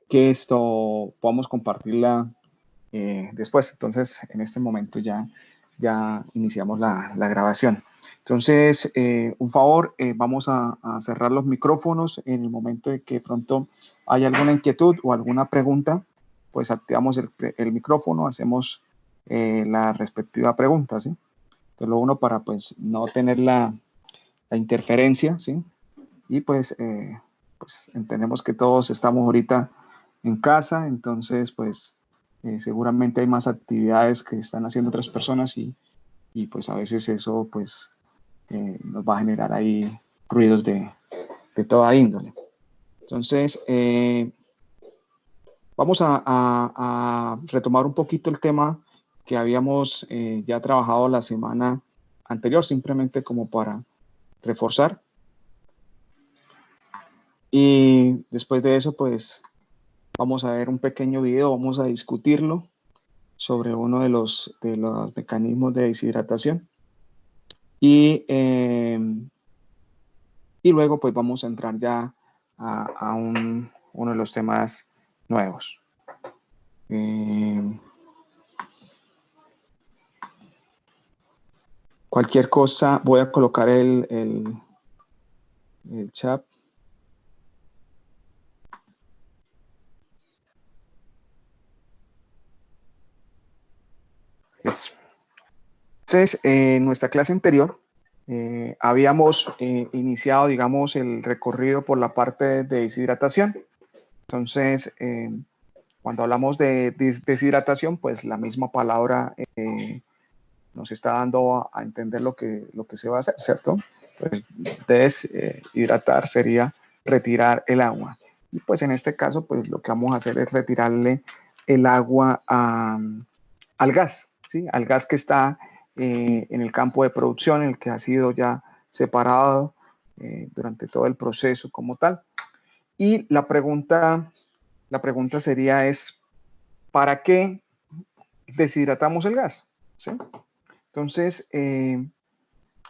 que esto podamos compartirla después. Entonces, en este momento ya iniciamos la grabación. Entonces, un favor, vamos a cerrar los micrófonos en el momento de que pronto haya alguna inquietud o alguna pregunta, pues activamos el micrófono, hacemos la respectiva pregunta, ¿sí? Entonces, lo uno para pues no tener la interferencia, ¿sí? Y pues entendemos que todos estamos ahorita en casa, entonces pues seguramente hay más actividades que están haciendo otras personas y pues a veces eso pues nos va a generar ahí ruidos de toda índole. Entonces, vamos a retomar un poquito el tema que habíamos ya trabajado la semana anterior, simplemente como para reforzar. Y después de eso, pues vamos a ver un pequeño video, vamos a discutirlo sobre uno de los mecanismos de deshidratación. Y luego pues vamos a entrar ya a uno de los temas nuevos. Cualquier cosa, voy a colocar el chat. Yes. Entonces, en nuestra clase anterior habíamos iniciado, digamos, el recorrido por la parte de deshidratación. Entonces, cuando hablamos de deshidratación, pues la misma palabra nos está dando a entender lo que se va a hacer, ¿cierto? Pues deshidratar sería retirar el agua. Y pues en este caso, pues lo que vamos a hacer es retirarle el agua al gas, ¿sí? Al gas que está en el campo de producción, el que ha sido ya separado durante todo el proceso como tal. Y la pregunta sería ¿para qué deshidratamos el gas? ¿Sí? Entonces,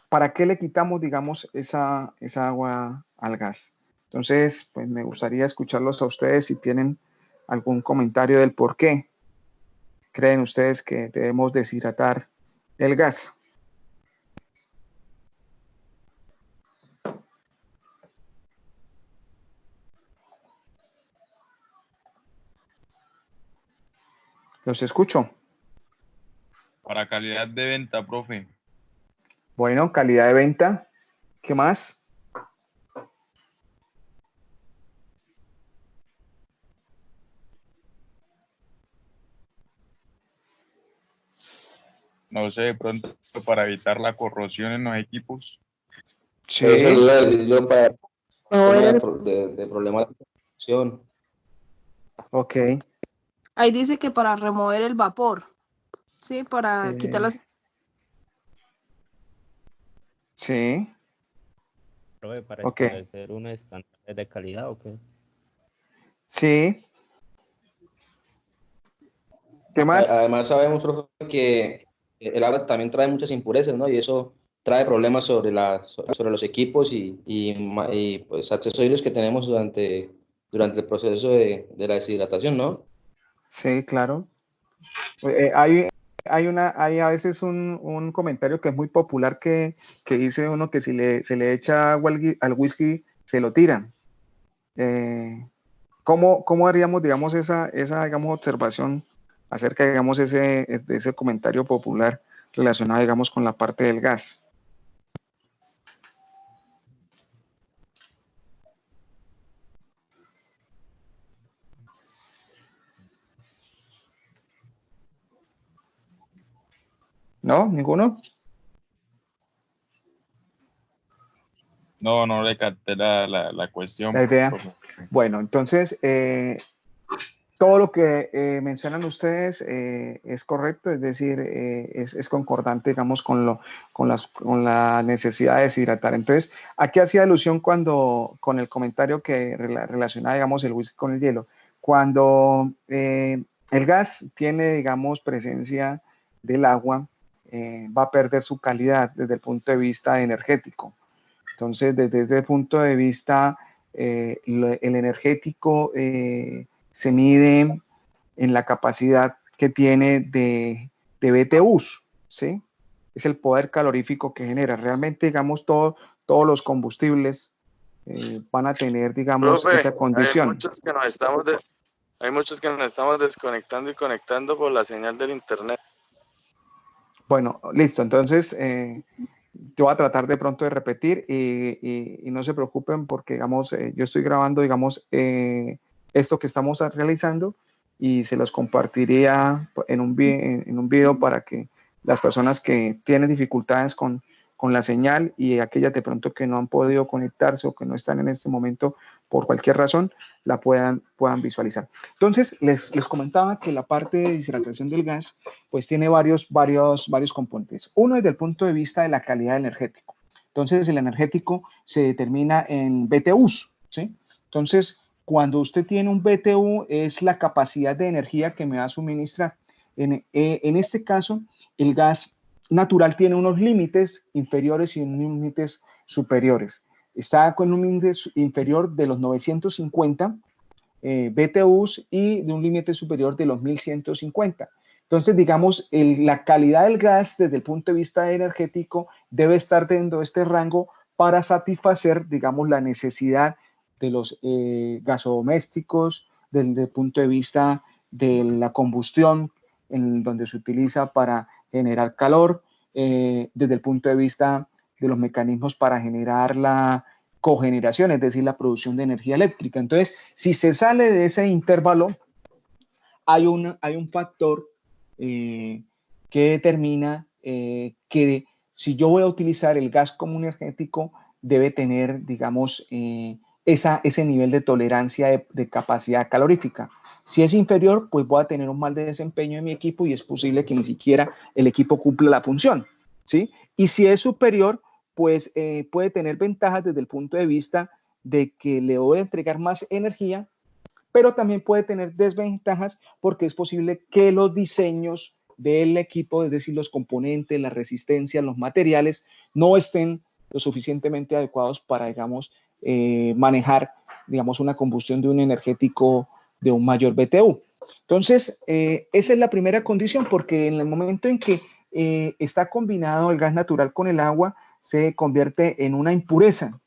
¿para qué le quitamos, digamos, esa agua al gas? Entonces, pues me gustaría escucharlos a ustedes si tienen algún comentario del por qué creen ustedes que debemos deshidratar el gas. Los escucho. Para calidad de venta, profe. Bueno, calidad de venta. ¿Qué más? No sé, de pronto para evitar la corrosión en los equipos. Sí. Eso es lo para No, de problemas de producción. Ok. ahí dice que para remover el vapor, ¿sí? Para quitar las... Sí. Profe, para Ok. establecer unos estándares de calidad, ¿o qué? Sí. ¿Qué más? Además sabemos, profe, que el agua también trae muchas impurezas, ¿no? Y eso trae problemas sobre los equipos y pues accesorios que tenemos durante el proceso de la deshidratación, ¿no? Sí, claro. Hay a veces un comentario que es muy popular que dice uno que si se le echa agua al whisky, se lo tiran. ¿Cómo haríamos, digamos, esa digamos, observación acerca, digamos, de ese comentario popular relacionado, digamos, con la parte del gas? ¿No? ¿Ninguno? No le capté la cuestión, La idea. profe. Bueno, entonces, todo lo que mencionan ustedes es correcto, es decir, es concordante, digamos, con la necesidad de deshidratar. Entonces, aquí hacía alusión con el comentario que relaciona, digamos, el whisky con el hielo. Cuando el gas tiene, digamos, presencia del agua, va a perder su calidad desde el punto de vista energético. Entonces, desde ese punto de vista, el energético se mide en la capacidad que tiene de BTUs, ¿sí? Es el poder calorífico que genera. Realmente, digamos, todos los combustibles van a tener, digamos, Profe, esa condición. hay muchos que nos estamos desconectando y conectando por la señal del internet. Bueno, listo. Entonces, yo voy a tratar de pronto de repetir y no se preocupen porque, digamos, yo estoy grabando, digamos, esto que estamos realizando y se los compartiría en un video para que las personas que tienen dificultades con la señal y aquellas de pronto que no han podido conectarse o que no están en este momento por cualquier razón, la puedan visualizar. Entonces, les comentaba que la parte de deshidratación del gas pues tiene varios componentes. Uno desde el punto de vista de la calidad energética. Entonces, el energético se determina en BTUs, ¿sí? Entonces, cuando usted tiene un BTU, es la capacidad de energía que me va a suministrar. En este caso, el gas natural tiene unos límites inferiores y unos límites superiores. Está con un límite inferior de los 950 BTUs y de un límite superior de los 1150. Entonces, digamos, la calidad del gas desde el punto de vista energético debe estar dentro de este rango para satisfacer, digamos, la necesidad de los gasodomésticos, desde el punto de vista de la combustión, en donde se utiliza para generar calor, desde el punto de vista de los mecanismos para generar la cogeneración, es decir, la producción de energía eléctrica. Entonces, si se sale de ese intervalo, hay un factor que determina que si yo voy a utilizar el gas como un energético, debe tener, digamos, ese nivel de tolerancia de capacidad calorífica. Si es inferior, pues voy a tener un mal desempeño en mi equipo y es posible que ni siquiera el equipo cumpla la función, ¿sí? Y si es superior, pues puede tener ventajas desde el punto de vista de que le voy a entregar más energía, pero también puede tener desventajas porque es posible que los diseños del equipo, es decir, los componentes, la resistencia, los materiales, no estén lo suficientemente adecuados para, digamos, manejar, digamos, una combustión de un energético de un mayor BTU. Entonces, esa es la primera condición, porque en el momento en que está combinado el gas natural con el agua, se convierte en una impureza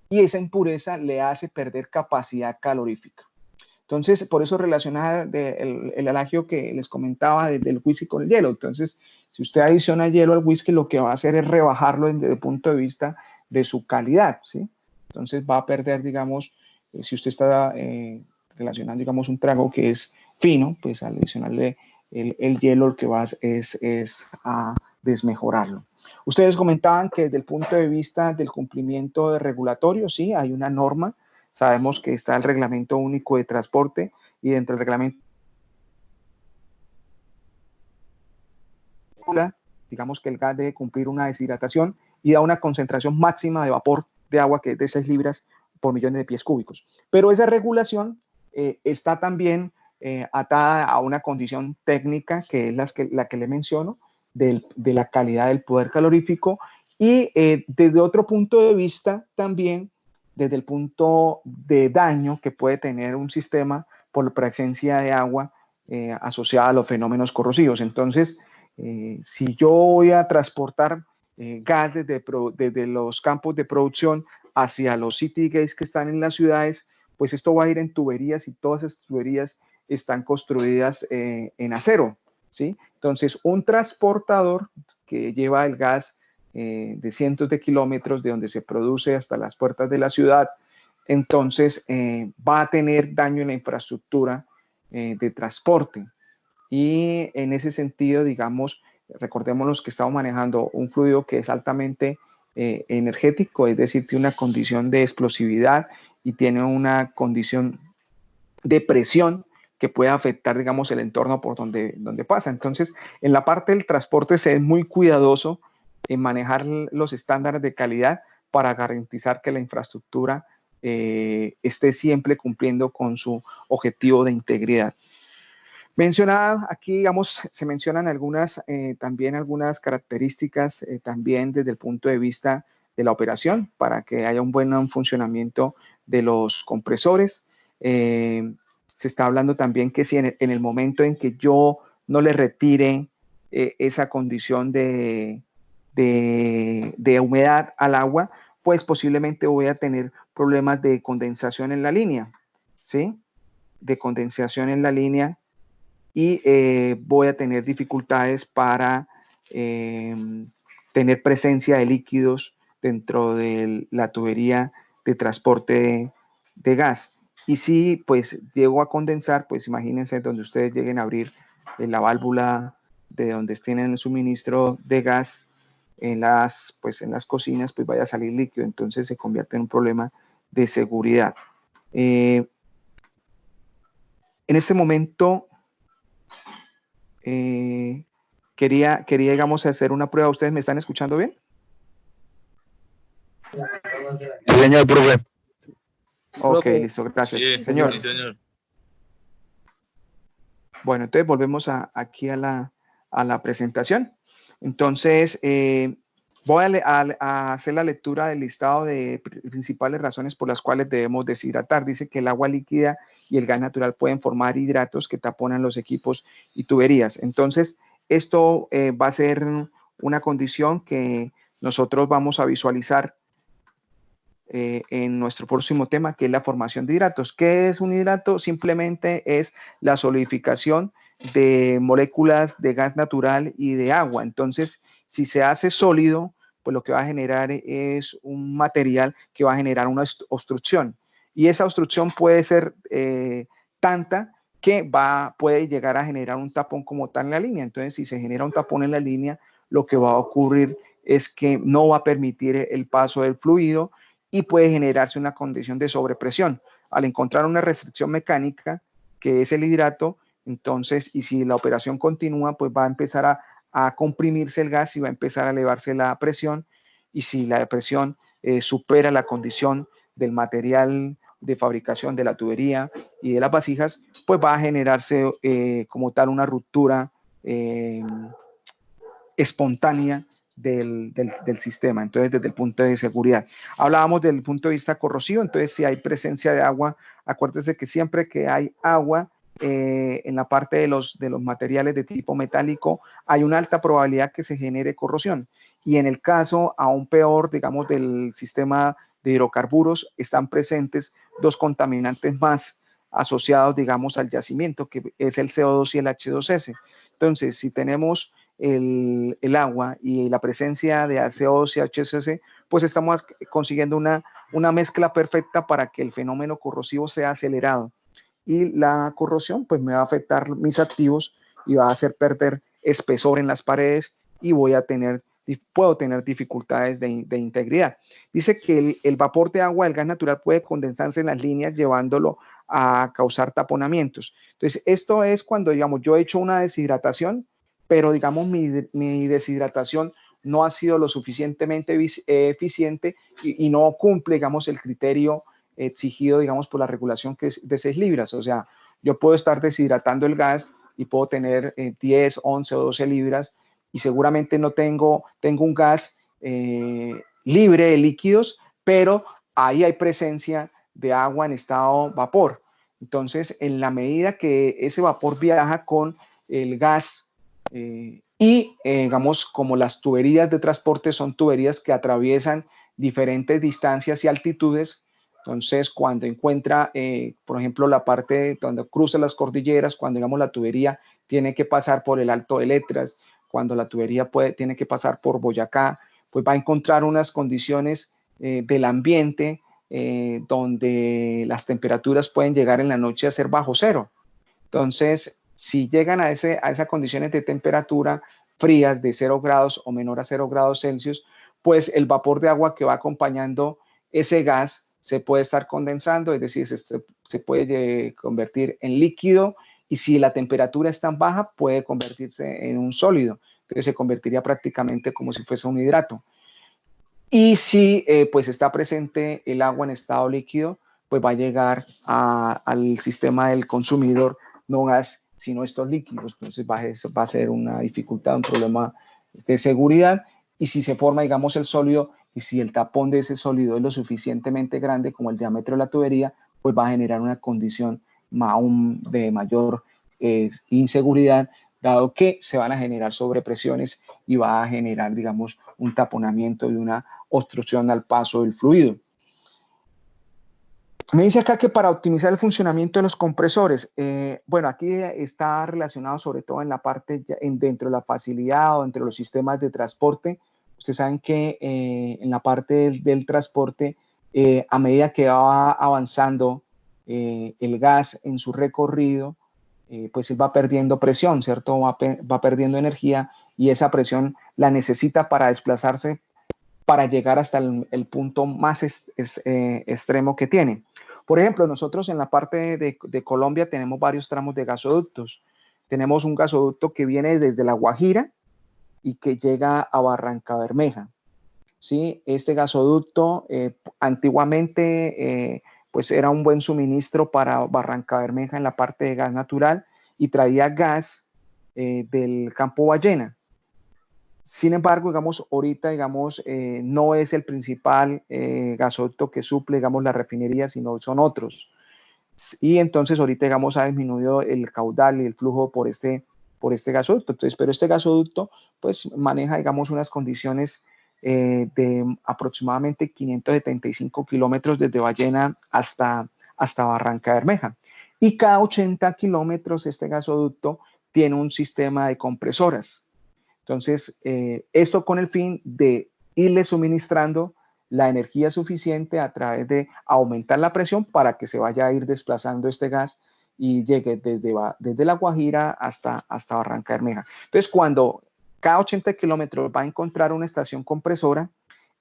y esa impureza le hace perder capacidad calorífica. Entonces, por eso relacionar el alagio que les comentaba del whisky con el hielo. Entonces, si usted adiciona hielo al whisky, lo que va a hacer es rebajarlo desde el punto de vista de su calidad, ¿sí? Entonces, va a perder, digamos, si usted está relacionando, digamos, un trago que es fino, pues al adicionarle el hielo, lo que va es a desmejorarlo. Ustedes comentaban que desde el punto de vista del cumplimiento de regulatorio, sí, hay una norma. Sabemos que está el Reglamento Único de Transporte y dentro del reglamento, digamos que el gas debe cumplir una deshidratación y da una concentración máxima de vapor de agua que es de 6 libras por millones de pies cúbicos. Pero esa regulación está también atada a una condición técnica que es la que le menciono, de la calidad del poder calorífico y desde otro punto de vista también desde el punto de daño que puede tener un sistema por la presencia de agua asociada a los fenómenos corrosivos. Entonces, si yo voy a transportar gas desde los campos de producción hacia los city gates que están en las ciudades, pues esto va a ir en tuberías y todas esas tuberías están construidas en acero, ¿sí? Entonces, un transportador que lleva el gas de cientos de kilómetros de donde se produce hasta las puertas de la ciudad, entonces va a tener daño en la infraestructura de transporte. Y en ese sentido, digamos, recordémonos que estamos manejando un fluido que es altamente energético, es decir, tiene una condición de explosividad y tiene una condición de presión que puede afectar, digamos, el entorno por donde pasa. Entonces, en la parte del transporte se es muy cuidadoso en manejar los estándares de calidad para garantizar que la infraestructura esté siempre cumpliendo con su objetivo de integridad. Mencionada aquí, digamos, se mencionan también algunas características también desde el punto de vista de la operación para que haya un buen funcionamiento de los compresores. se está hablando también que si en el momento en que yo no le retire esa condición de humedad al agua, pues posiblemente voy a tener problemas de condensación en la línea, ¿sí? De condensación en la línea y voy a tener dificultades para tener presencia de líquidos dentro de la tubería de transporte de gas. Y si pues llego a condensar, pues imagínense donde ustedes lleguen a abrir la válvula de donde tienen el suministro de gas en las cocinas, pues vaya a salir líquido, entonces se convierte en un problema de seguridad. En este momento quería, digamos, hacer una prueba. ¿Ustedes me están escuchando bien? Sí, señor, profe. Ok, listo, gracias. Sí, señor. sí, señor. Bueno, entonces volvemos aquí a la presentación. Entonces, voy a hacer la lectura del listado de principales razones por las cuales debemos deshidratar. Dice que el agua líquida y el gas natural pueden formar hidratos que taponan los equipos y tuberías. Entonces, esto va a ser una condición que nosotros vamos a visualizar en nuestro próximo tema, que es la formación de hidratos. ¿Qué es un hidrato? Simplemente es la solidificación de moléculas de gas natural y de agua. Entonces, si se hace sólido, pues lo que va a generar es un material que va a generar una obstrucción. Y esa obstrucción puede ser tanta que puede llegar a generar un tapón como tal en la línea. Entonces, si se genera un tapón en la línea, lo que va a ocurrir es que no va a permitir el paso del fluido y puede generarse una condición de sobrepresión. Al encontrar una restricción mecánica, que es el hidrato, entonces, y si la operación continúa, pues va a empezar a comprimirse el gas y va a empezar a elevarse la presión, y si la presión supera la condición del material de fabricación de la tubería y de las vasijas, pues va a generarse como tal una ruptura espontánea del sistema. Entonces, desde el punto de seguridad. Hablábamos del punto de vista corrosivo, entonces si hay presencia de agua, acuérdese que siempre que hay agua en la parte de los materiales de tipo metálico, hay una alta probabilidad que se genere corrosión. Y en el caso aún peor, digamos, del sistema de hidrocarburos, están presentes dos contaminantes más asociados, digamos, al yacimiento, que es el CO2 y el H2S. Entonces, si tenemos el agua y la presencia de CO2 y H2S, pues estamos consiguiendo una mezcla perfecta para que el fenómeno corrosivo sea acelerado. Y la corrosión pues me va a afectar mis activos y va a hacer perder espesor en las paredes y puedo tener dificultades de integridad. Dice que el vapor de agua del gas natural puede condensarse en las líneas llevándolo a causar taponamientos. Entonces, esto es cuando, digamos, yo he hecho una deshidratación, pero, digamos, mi deshidratación no ha sido lo suficientemente eficiente y no cumple, digamos, el criterio exigido, digamos, por la regulación que es de 6 libras. O sea, yo puedo estar deshidratando el gas y puedo tener 10, 11 o 12 libras y seguramente no tengo un gas libre de líquidos, pero ahí hay presencia de agua en estado vapor. Entonces, en la medida que ese vapor viaja con el gas digamos, como las tuberías de transporte son tuberías que atraviesan diferentes distancias y altitudes, entonces cuando encuentra, por ejemplo, la parte donde cruza las cordilleras, cuando, digamos, la tubería tiene que pasar por el Alto de Letras, cuando la tubería tiene que pasar por Boyacá, pues va a encontrar unas condiciones del ambiente donde las temperaturas pueden llegar en la noche a ser bajo cero. Entonces, si llegan a esas condiciones de temperatura frías de 0 grados o menor a 0 grados Celsius, pues el vapor de agua que va acompañando ese gas se puede estar condensando, es decir, se puede convertir en líquido, y si la temperatura es tan baja, puede convertirse en un sólido. Entonces se convertiría prácticamente como si fuese un hidrato. Y si pues está presente el agua en estado líquido, pues va a llegar al sistema del consumidor, no gas, sino estos líquidos. Entonces va a ser una dificultad, un problema de seguridad. Y si se forma, digamos, el sólido, y si el tapón de ese sólido es lo suficientemente grande como el diámetro de la tubería, pues va a generar una condición aún de mayor inseguridad, dado que se van a generar sobrepresiones y va a generar, digamos, un taponamiento y una obstrucción al paso del fluido. Me dice acá que para optimizar el funcionamiento de los compresores, bueno, aquí está relacionado sobre todo en la parte, dentro de la facilidad o entre los sistemas de transporte. Ustedes saben que en la parte del transporte, a medida que va avanzando el gas en su recorrido, pues él va perdiendo presión, ¿cierto? Va perdiendo energía y esa presión la necesita para desplazarse, para llegar hasta el punto más extremo que tiene. Por ejemplo, nosotros en la parte de Colombia tenemos varios tramos de gasoductos. Tenemos un gasoducto que viene desde La Guajira y que llega a Barrancabermeja. ¿Sí? Este gasoducto antiguamente pues era un buen suministro para Barrancabermeja en la parte de gas natural y traía gas del Campo Ballena. Sin embargo, digamos, ahorita, digamos, no es el principal gasoducto que suple, digamos, la refinería, sino son otros. Y entonces ahorita, digamos, ha disminuido el caudal y el flujo por este gasoducto. Entonces, pero este gasoducto, pues, maneja, digamos, unas condiciones de aproximadamente 575 kilómetros desde Ballena hasta Barrancabermeja. Y cada 80 kilómetros este gasoducto tiene un sistema de compresoras. Entonces, esto con el fin de irle suministrando la energía suficiente a través de aumentar la presión para que se vaya a ir desplazando este gas y llegue desde La Guajira hasta Barrancabermeja. Entonces, cuando cada 80 kilómetros va a encontrar una estación compresora,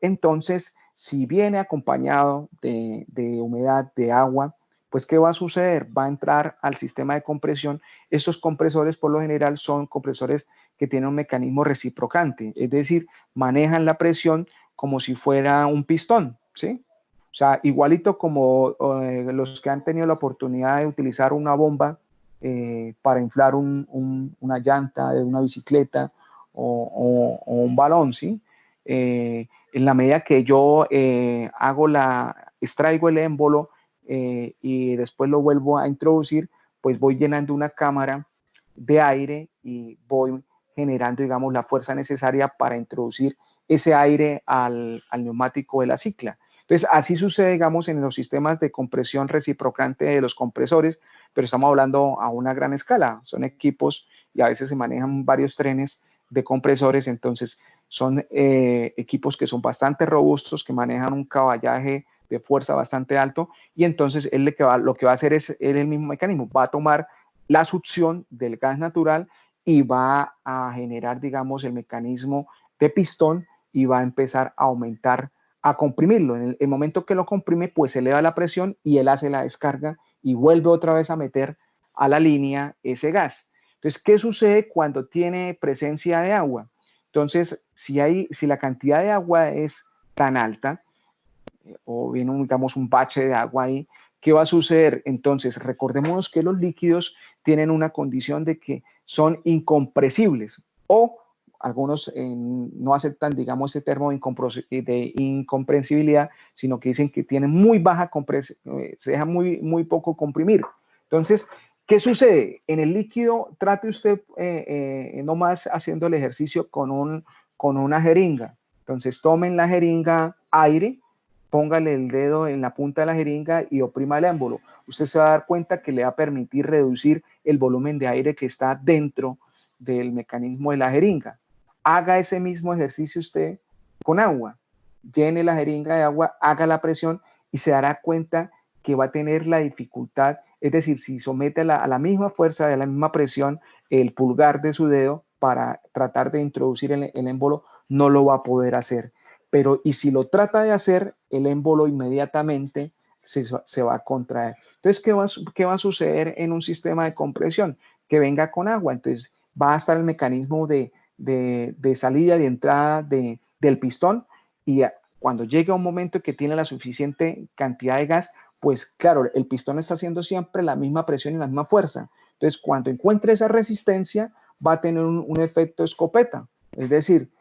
entonces, si viene acompañado de humedad, de agua, pues, ¿qué va a suceder? Va a entrar al sistema de compresión. Estos compresores, por lo general, son compresores que tienen un mecanismo reciprocante, es decir, manejan la presión como si fuera un pistón, ¿sí? O sea, igualito como los que han tenido la oportunidad de utilizar una bomba para inflar una llanta de una bicicleta o un balón, ¿sí? En la medida que yo extraigo el émbolo y después lo vuelvo a introducir, pues voy llenando una cámara de aire y voy generando, digamos, la fuerza necesaria para introducir ese aire al neumático de la cicla. Entonces, así sucede, digamos, en los sistemas de compresión reciprocante de los compresores, pero estamos hablando a una gran escala. Son equipos y a veces se manejan varios trenes de compresores, entonces son equipos que son bastante robustos, que manejan un caballaje de fuerza bastante alto, y entonces él lo que va a hacer es el mismo mecanismo, va a tomar la succión del gas natural y va a generar, digamos, el mecanismo de pistón y va a empezar a aumentar, a comprimirlo. En el momento que lo comprime, pues eleva la presión y él hace la descarga y vuelve otra vez a meter a la línea ese gas. Entonces, ¿qué sucede cuando tiene presencia de agua? Entonces, si la cantidad de agua es tan alta, o viene, digamos, un bache de agua ahí, ¿qué va a suceder? Entonces, recordemos que los líquidos tienen una condición de que son incompresibles, o algunos no aceptan, digamos, ese termo de incomprensibilidad, sino que dicen que tienen muy baja compresión, se deja muy poco comprimir. Entonces, ¿qué sucede? En el líquido, trate usted nomás haciendo el ejercicio con una jeringa. Entonces, tomen la jeringa aire, póngale el dedo en la punta de la jeringa y oprima el émbolo. Usted se va a dar cuenta que le va a permitir reducir el volumen de aire que está dentro del mecanismo de la jeringa. Haga ese mismo ejercicio usted con agua. Llene la jeringa de agua, haga la presión y se dará cuenta que va a tener la dificultad. Es decir, si somete a la misma fuerza, a la misma presión, el pulgar de su dedo para tratar de introducir el émbolo, no lo va a poder hacer. Pero, y si lo trata de hacer, el émbolo inmediatamente se va a contraer. Entonces, ¿qué va a suceder en un sistema de compresión? Que venga con agua. Entonces, va a estar el mecanismo de salida y de entrada del pistón, y cuando llegue un momento que tiene la suficiente cantidad de gas, pues claro, el pistón está haciendo siempre la misma presión y la misma fuerza. Entonces, cuando encuentre esa resistencia, va a tener un efecto escopeta. Es decir,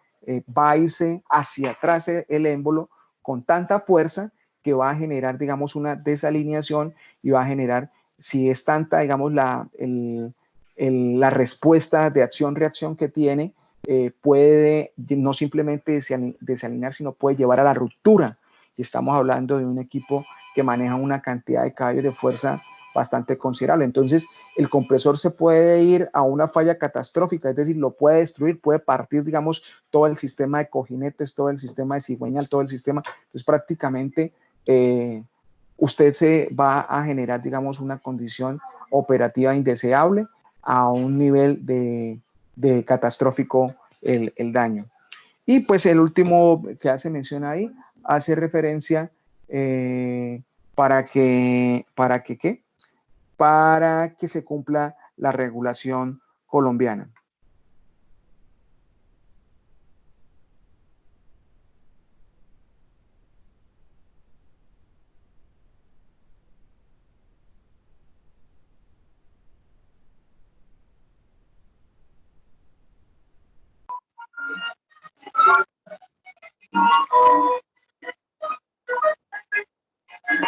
va a irse hacia atrás el émbolo con tanta fuerza que va a generar, digamos, una desalineación y va a generar si es tanta, digamos, la respuesta de acción-reacción que tiene, puede no simplemente desalinear, sino puede llevar a la ruptura. Y estamos hablando de un equipo que maneja una cantidad de caballos de fuerza bastante considerable. Entonces, el compresor se puede ir a una falla catastrófica, es decir, lo puede destruir, puede partir, digamos, todo el sistema de cojinetes, todo el sistema de cigüeñal, todo el sistema. Entonces, prácticamente, usted se va a generar, digamos, una condición operativa indeseable a un nivel de catastrófico el daño. Y pues el último que hace mención ahí, hace referencia para que se cumpla la regulación colombiana.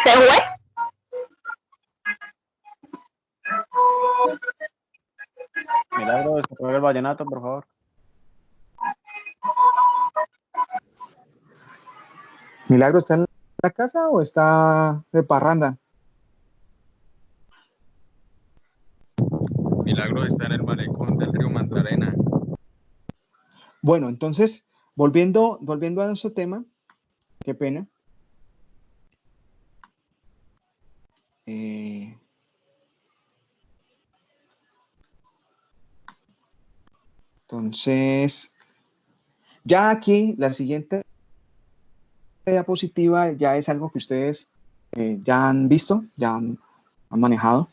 ¿Se fue? Milagro, desarrolla el vallenato, por favor. ¿Milagro está en la casa o está de parranda? Milagro está en el malecón del río Magdalena. Bueno, entonces, volviendo a nuestro tema, qué pena. Entonces, ya aquí la siguiente diapositiva ya es algo que ustedes ya han visto, ya han manejado.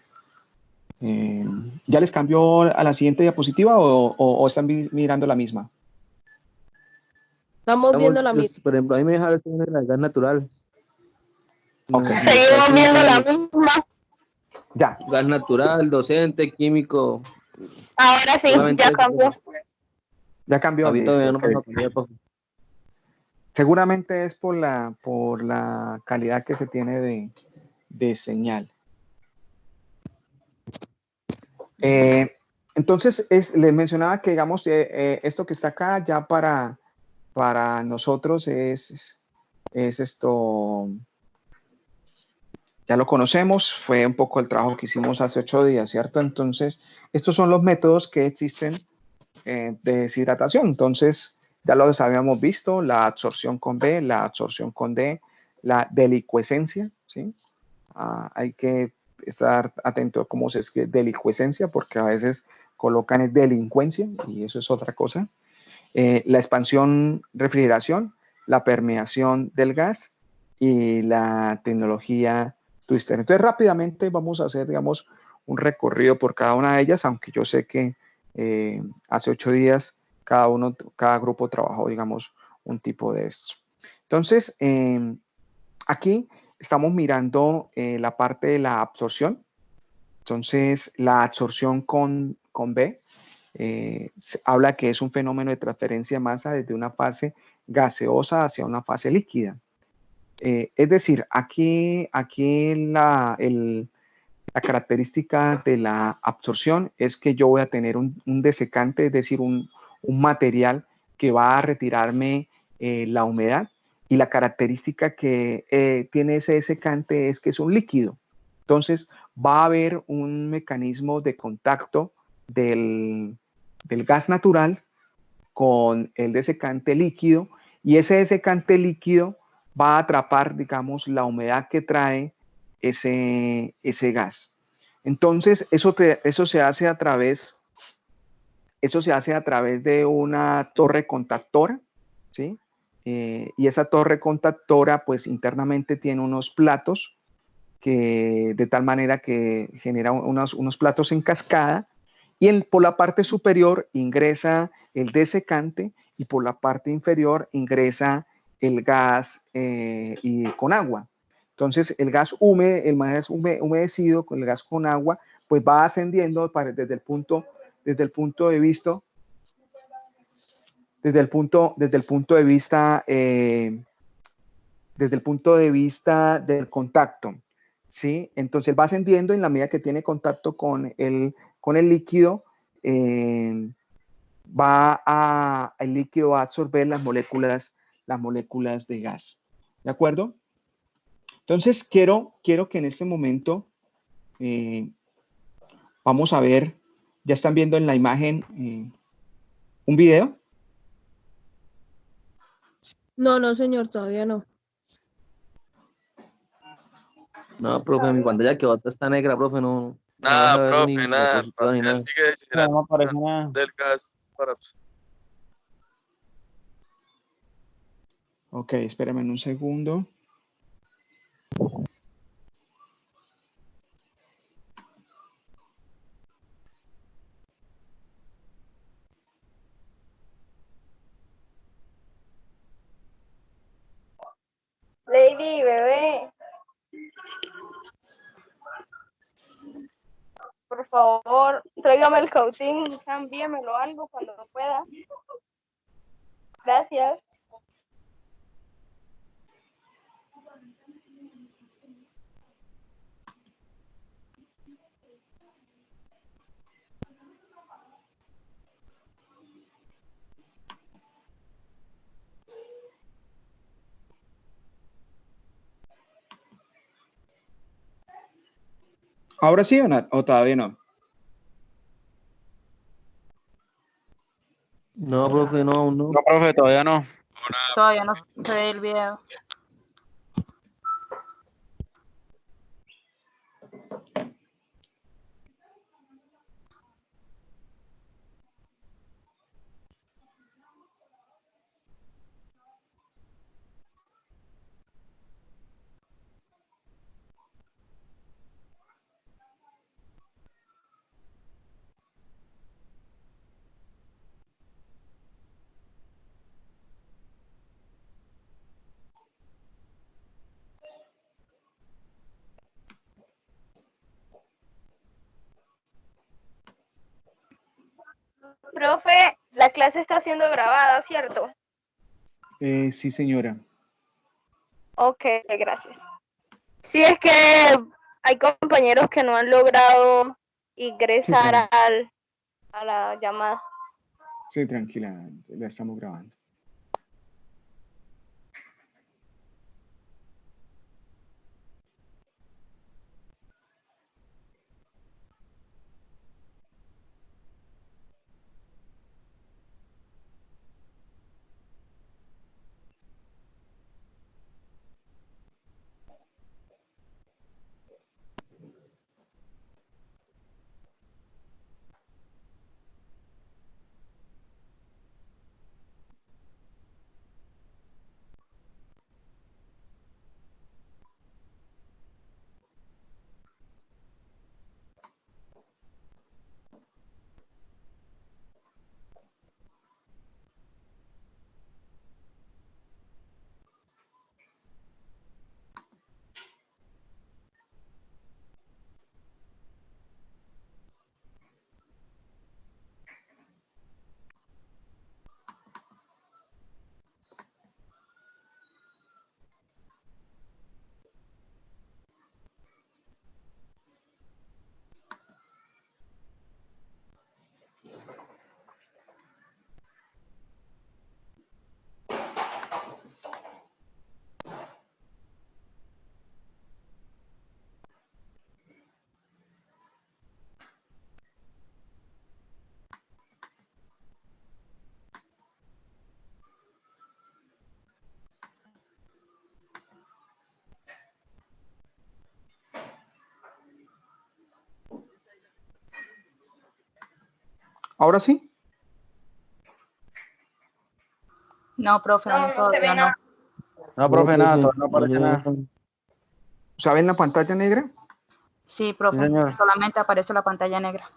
¿Ya les cambió a la siguiente diapositiva o están mirando la misma? Estamos viendo la misma. Por ejemplo, a mí me deja ver el gas natural. Ok. Seguimos viendo la misma. Ya. Gas natural, docente, químico. Ahora sí, ya cambió. Ya cambió. A mí todavía no me Ok. cambió, profe. Seguramente es por la calidad que se tiene de señal. Entonces, les mencionaba que, digamos, esto que está acá ya para nosotros es esto, ya lo conocemos, fue un poco el trabajo que hicimos hace 8 días, ¿cierto? Entonces, estos son los métodos que existen de deshidratación. Entonces, ya los habíamos visto, la absorción con B, la absorción con D, la delicuescencia, ¿sí? Hay que estar atento a cómo se escribe delicuescencia, porque a veces colocan delincuencia y eso es otra cosa. La expansión, refrigeración, la permeación del gas y la tecnología Twister. Entonces, rápidamente vamos a hacer, digamos, un recorrido por cada una de ellas, aunque yo sé que hace 8 días cada grupo trabajó, digamos, un tipo de esto. Entonces, aquí estamos mirando la parte de la absorción. Entonces, la absorción con B habla que es un fenómeno de transferencia de masa desde una fase gaseosa hacia una fase líquida. Es decir, aquí la característica de la absorción es que yo voy a tener un desecante, es decir, un material que va a retirarme la humedad, y la característica que tiene ese desecante es que es un líquido. Entonces va a haber un mecanismo de contacto del gas natural con el desecante líquido, y ese desecante líquido va a atrapar, digamos, la humedad que trae ese gas. Entonces, eso se hace a través de una torre contactora, ¿sí? Y esa torre contactora, pues internamente tiene unos platos de tal manera que genera unos platos en cascada, y por la parte superior ingresa el desecante y por la parte inferior ingresa el gas y con agua. Entonces, el gas humedecido con el gas con agua, pues va ascendiendo desde el punto de vista del contacto. ¿sí? Entonces va ascendiendo en la medida que tiene contacto con el líquido, el líquido va a absorber las moléculas de gas. ¿De acuerdo? Entonces quiero que en este momento vamos a ver, ya están viendo en la imagen un video. No, no, señor, todavía no. No, profe, mi pantalla que bota está negra, profe, no Nada, deja ver ni profe, nada. diapositiva ni Ya nada. sigue No, no aparece deshidratación nada. del gas para... Ok, espérame un segundo. Lady, bebé. Por favor, tráigame el cautín, envíamelo algo cuando pueda. Gracias. ¿Ahora sí o todavía no? No, profe, no, aún no. No, profe, todavía no. Todavía no se ve el video. Profe, la clase está siendo grabada, ¿cierto? Sí, señora. Ok, gracias. Sí, es que hay compañeros que no han logrado ingresar a la llamada. Sí, tranquila, la estamos grabando. ¿Ahora sí? No, profe, No, no se todavía ve no. nada. No, profe, nada, todavía no No aparece se ve nada. nada. ¿Saben la pantalla negra? Sí, Sí, profe, señor. solamente aparece la pantalla negra.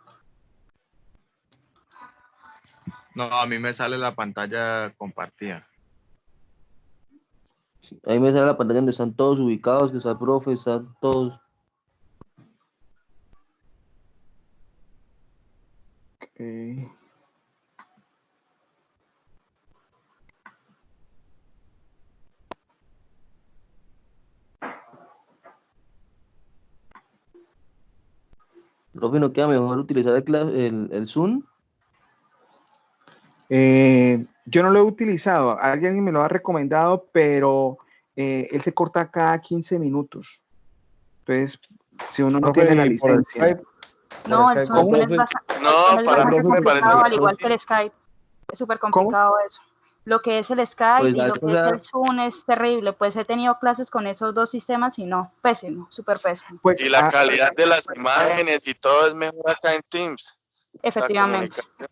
No, a mí me sale la pantalla compartida. Ahí me sale la pantalla donde están todos ubicados, que está el profe, están todos. Ok. Profe, ¿no queda mejor utilizar el Zoom? Yo no lo he utilizado, alguien me lo ha recomendado, pero él se corta cada 15 minutos. Entonces, si uno no tiene la Profe, ¿y por licencia. Skype? No, Por el Skype, Zoom es profe. No, es para mí bastante me parece complicado, al súper igual que simple. el Skype. Es súper complicado eso. Lo que es el Skype Pues y la lo vez que es pasada, el Zoom es terrible. Pues he tenido clases con esos dos sistemas y no, pésimo, súper pésimo. Pues, Y la calidad de las imágenes y todo es mejor acá en Teams. La Efectivamente. comunicación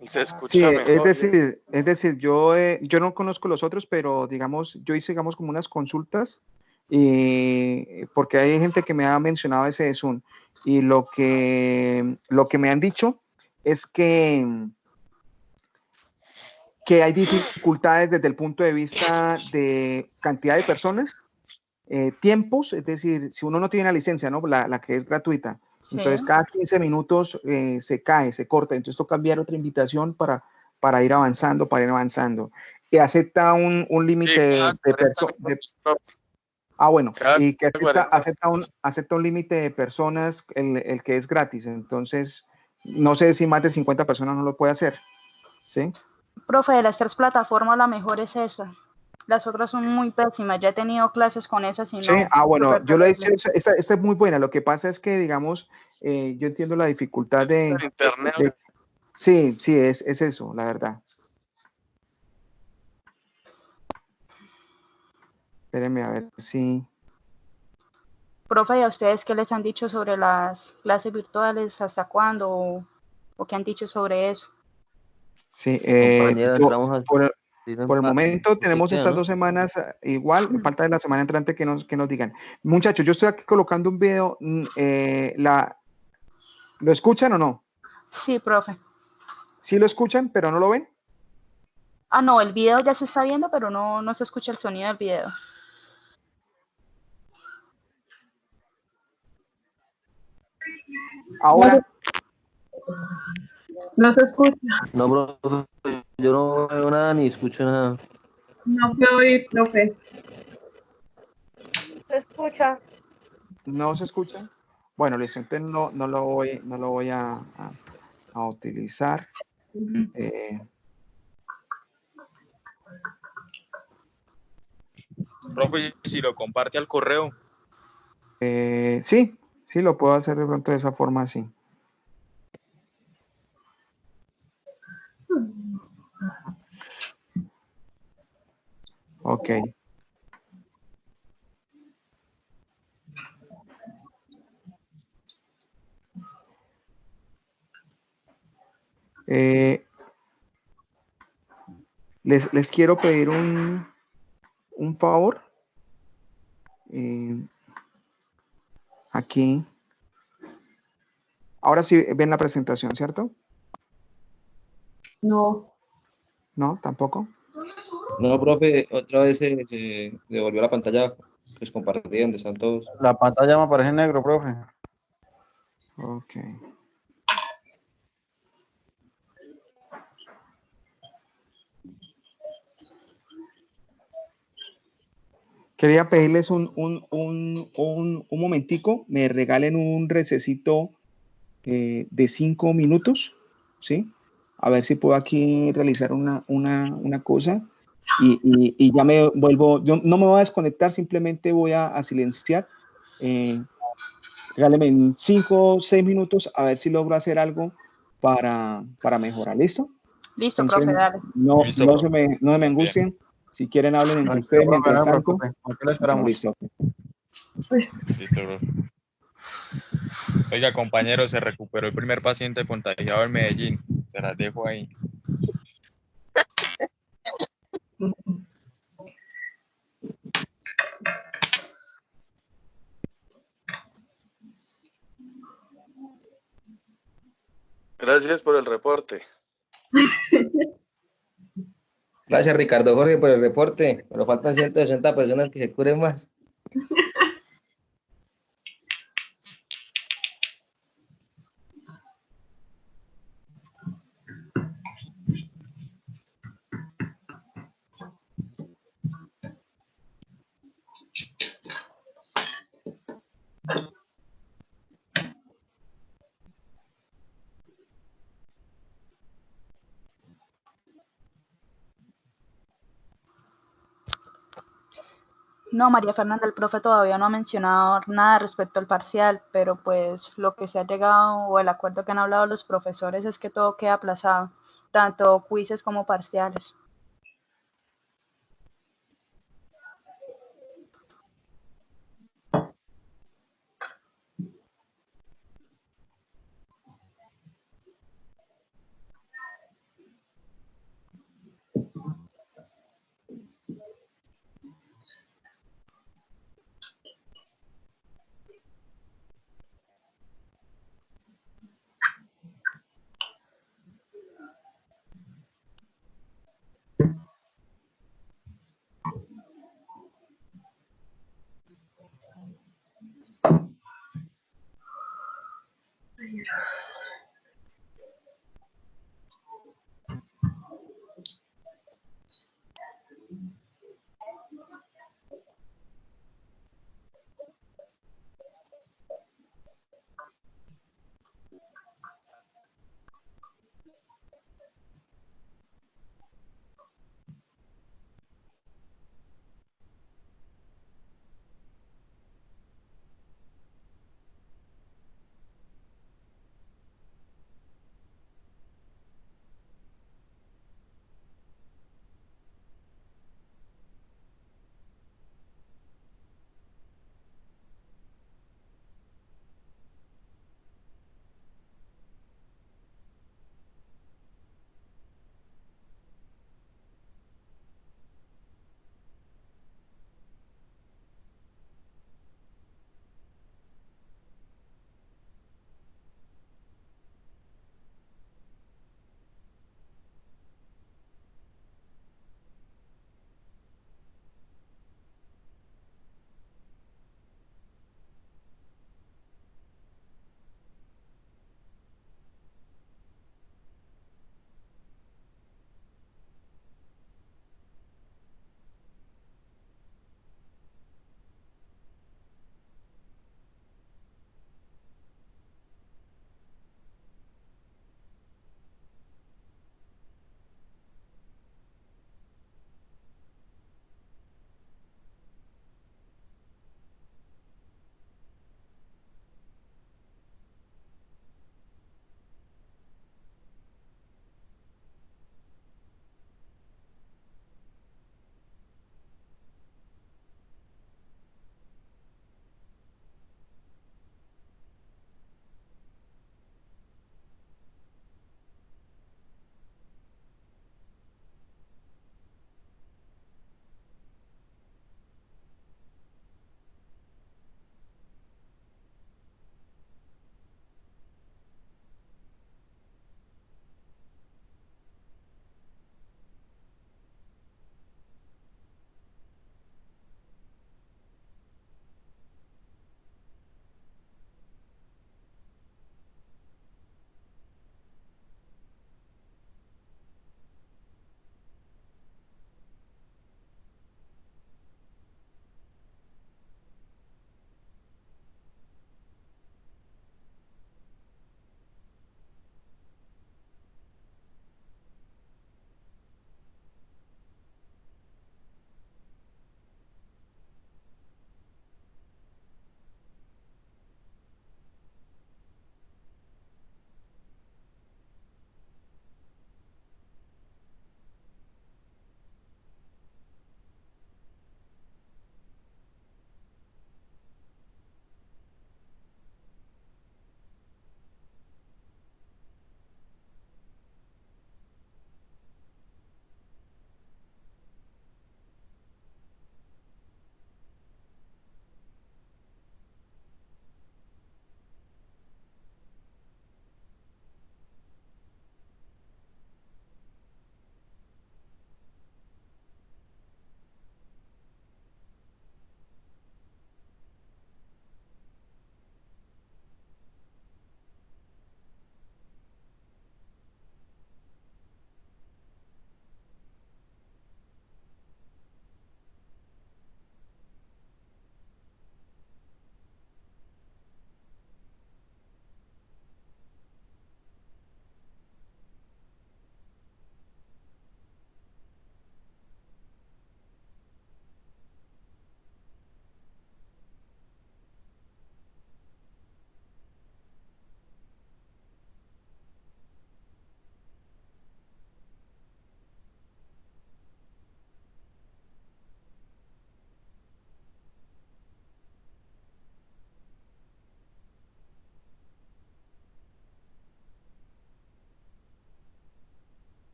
se sí, escucha mejor. es decir, yo no conozco los otros, pero digamos, yo hice, digamos, como unas consultas, y porque hay gente que me ha mencionado ese de Zoom, y lo que me han dicho es que hay dificultades desde el punto de vista de cantidad de personas, tiempos, es decir, si uno no tiene la licencia, ¿no? La que es gratuita, Sí. entonces cada 15 minutos se cae, se corta, entonces toca enviar otra invitación para ir avanzando, Y acepta un Sí, límite cada de 40 personas. minutos, Bueno, cada y que 40 acepta un límite de personas, el que es gratis, entonces no sé si más de 50 personas no lo puede hacer, ¿sí? Profe, de las tres plataformas la mejor es esa. Las otras son muy pésimas. Ya he tenido clases con esas y Sí, no. bueno, súper yo lo he hecho, terrible. esta es muy buena, lo que pasa es que, digamos, yo entiendo la dificultad es por internet. sí, sí, es eso, la verdad. Espérenme a ver si... Profe, ¿y a ustedes qué les han dicho sobre las clases virtuales? ¿Hasta cuándo? ¿O qué han dicho sobre eso? Sí, compañera, entramos a por el momento ¿qué tenemos queda, estas no? 2 semanas igual, falta de la semana entrante que nos digan. Muchachos, yo estoy aquí colocando un video, ¿lo escuchan o no? Sí, profe. Sí lo escuchan, pero no lo ven. Ah, no, el video ya se está viendo, pero no se escucha el sonido del video. Ahora, No se escucha, No, profe, yo no veo nada ni escucho nada. no puedo oír, profe. se escucha. ¿no se escucha? Bueno, listo, entonces no lo voy a utilizar. Profe, si lo comparte al correo. Sí, sí, lo puedo hacer de pronto de esa forma, sí. Ok. Les quiero pedir un favor. Aquí. Ahora sí ven la presentación, ¿cierto? No. No, tampoco. No, profe, otra vez se devolvió la pantalla pues compartida donde están todos. La pantalla me aparece en negro, profe. Ok. Quería pedirles un momentico, me regalen un recesito de 5 minutos, ¿sí? A ver si puedo aquí realizar una cosa y ya me vuelvo, yo no me voy a desconectar, simplemente voy a silenciar. Regálenme en 5 o 6 minutos a ver si logro hacer algo para mejorar, ¿listo? Listo, Entonces, profe, dale. Listo, profe. no se me Bien. angustien. Si quieren, hablen entre Tranquilo, ustedes profe, no mientras se tanto. preocupe. Aquí lo Bueno, esperamos. listo. Listo, profe. Oiga, compañero, se recuperó el primer paciente contagiado en Medellín. Se las dejo ahí. Gracias por el reporte. Gracias, Ricardo Jorge, por el reporte. Pero faltan 160 personas que se curen más. No, María Fernanda, el profe todavía no ha mencionado nada respecto al parcial, pero pues lo que se ha llegado o el acuerdo que han hablado los profesores es que todo queda aplazado, tanto quizzes como parciales.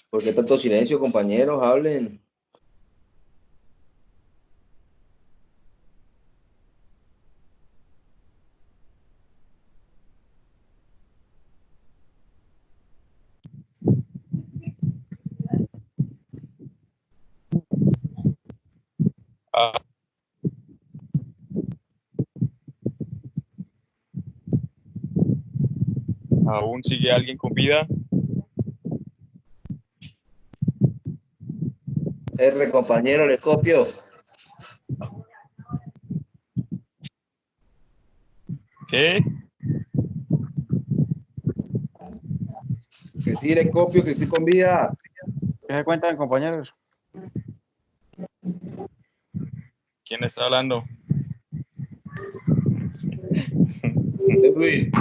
¿Por qué tanto silencio, compañeros? Hablen. Ah, ¿aún sigue alguien con vida? R, compañero, les copio. ¿Qué? Que sí, les copio, que estoy con vida. ¿Qué se cuentan, compañeros? ¿Quién está hablando? Edwin.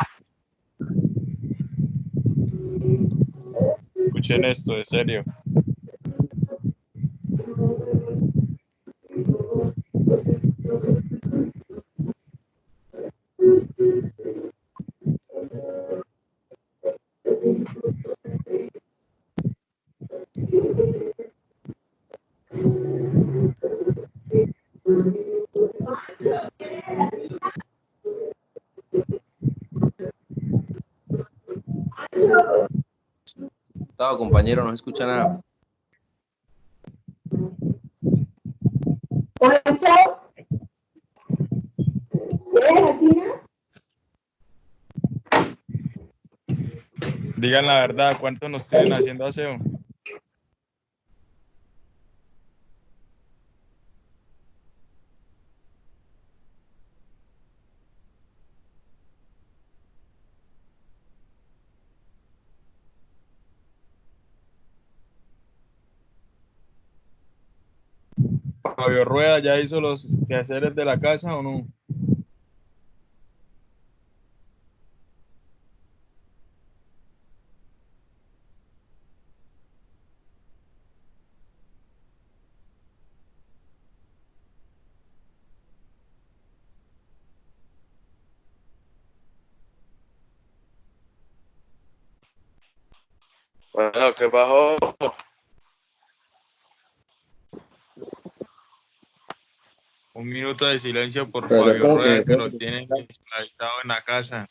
Escuchen esto, de serio. Gustavo, compañero, no se escucha nada. Digan la verdad, ¿cuánto nos tienen haciendo aseo? ¿Fabio Rueda ya hizo los quehaceres de la casa o no? Bueno, ¿qué bajó? Un minuto de silencio por Pero, o sea, Fabio como Rueda, que que lo tienen esclavizado en la casa.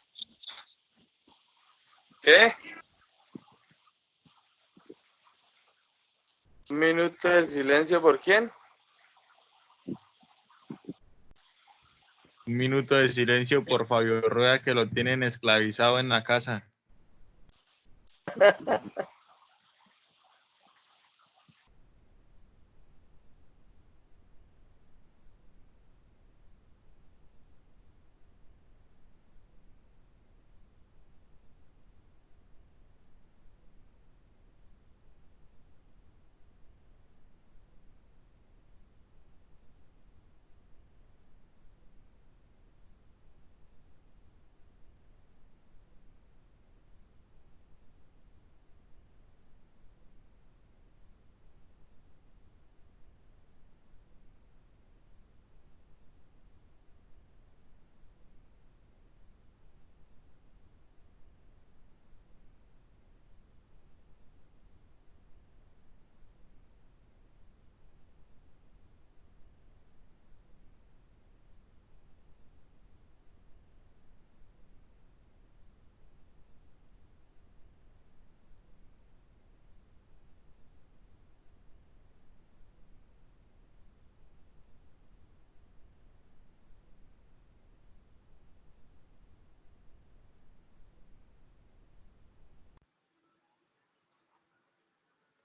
¿Qué? ¿Un minuto de silencio por quién? Un minuto de silencio por Fabio Rueda, que lo tienen esclavizado en la casa.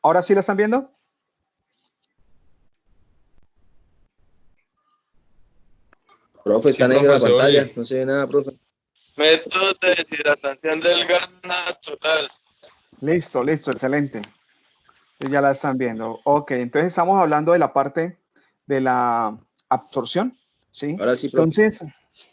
¿Ahora sí la están viendo? profe, Sí, está negra profe, la se pantalla, oye. no se ve nada, profe. Métodos de deshidratación del gas natural. Listo, listo, excelente. Ya la están viendo. Ok, entonces estamos hablando de la parte de la absorción, ¿sí? Ahora sí, profe. Entonces,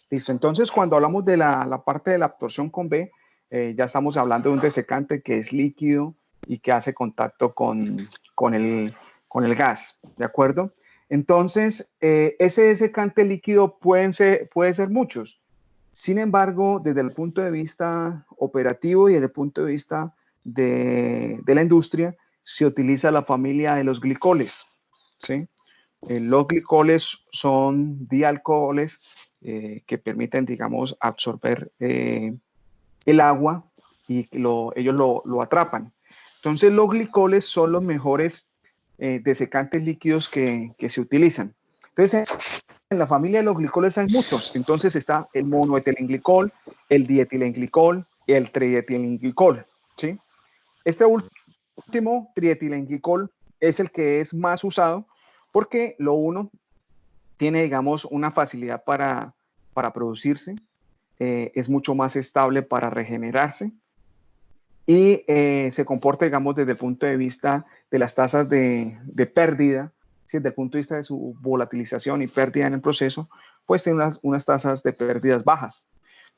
listo. Entonces, cuando hablamos de la parte de la absorción con B, ya estamos hablando de un desecante que es líquido y que hace contacto con el gas, ¿de acuerdo? Entonces, ese desecante líquido puede ser muchos. Sin embargo, desde el punto de vista operativo y desde el punto de vista de la industria, se utiliza la familia de los glicoles, ¿sí? Los glicoles son dialcoholes que permiten, digamos, absorber el agua y ellos lo atrapan. Entonces, los glicoles son los mejores desecantes líquidos que se utilizan. Entonces, en la familia de los glicoles hay muchos. Entonces está el monoetilenglicol, el dietilenglicol, el trietilenglicol, ¿sí? Este último, trietilenglicol, es el que es más usado porque lo uno tiene, digamos, una facilidad para producirse, es mucho más estable para regenerarse y se comporta, digamos, desde el punto de vista de las tasas de pérdida, ¿sí? Desde el punto de vista de su volatilización y pérdida en el proceso, pues tiene unas tasas de pérdidas bajas.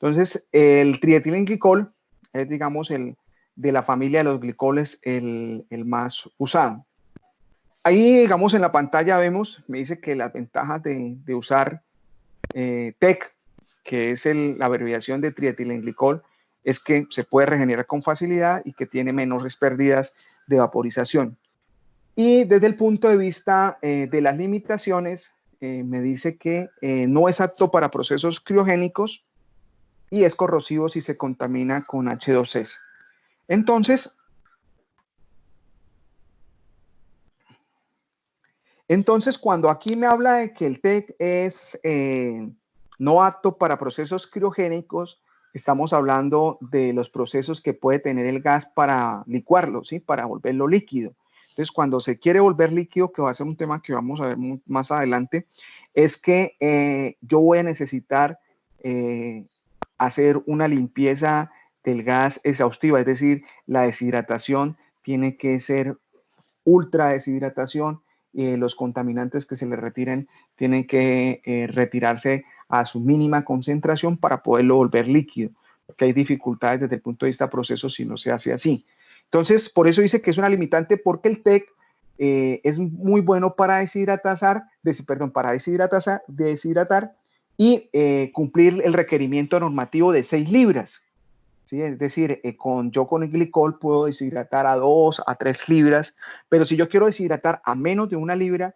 Entonces, el trietilenglicol es, digamos, de la familia de los glicoles, el más usado. Ahí, digamos, en la pantalla vemos, me dice que las ventajas de usar TEC, que es la abreviación de trietilenglicol, es que se puede regenerar con facilidad y que tiene menores pérdidas de vaporización. Y desde el punto de vista de las limitaciones, me dice que no es apto para procesos criogénicos y es corrosivo si se contamina con H2S. Entonces, cuando aquí me habla de que el TEC es no apto para procesos criogénicos, estamos hablando de los procesos que puede tener el gas para licuarlo, ¿sí? Para volverlo líquido. Entonces, cuando se quiere volver líquido, que va a ser un tema que vamos a ver más adelante, es que yo voy a necesitar hacer una limpieza del gas exhaustiva, es decir, la deshidratación tiene que ser ultra deshidratación, los contaminantes que se le retiren tienen que retirarse a su mínima concentración para poderlo volver líquido, porque hay dificultades desde el punto de vista de procesos si no se hace así. Entonces, por eso dice que es una limitante, porque el TEC es muy bueno para deshidratar y cumplir el requerimiento normativo de 6 libras. ¿Sí? Es decir, yo con el glicol puedo deshidratar a 2 a 3 libras, pero si yo quiero deshidratar a menos de 1 libra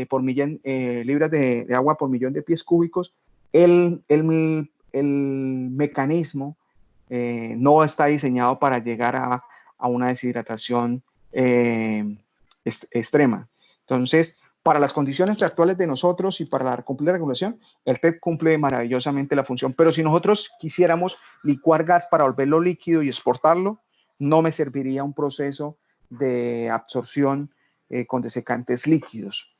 por millón, libras de agua por millón de pies cúbicos, el mecanismo no está diseñado para llegar a una deshidratación extrema. Entonces, para las condiciones actuales de nosotros y para la completa regulación, el TEC cumple maravillosamente la función. Pero si nosotros quisiéramos licuar gas para volverlo líquido y exportarlo, no me serviría un proceso de absorción con desecantes líquidos,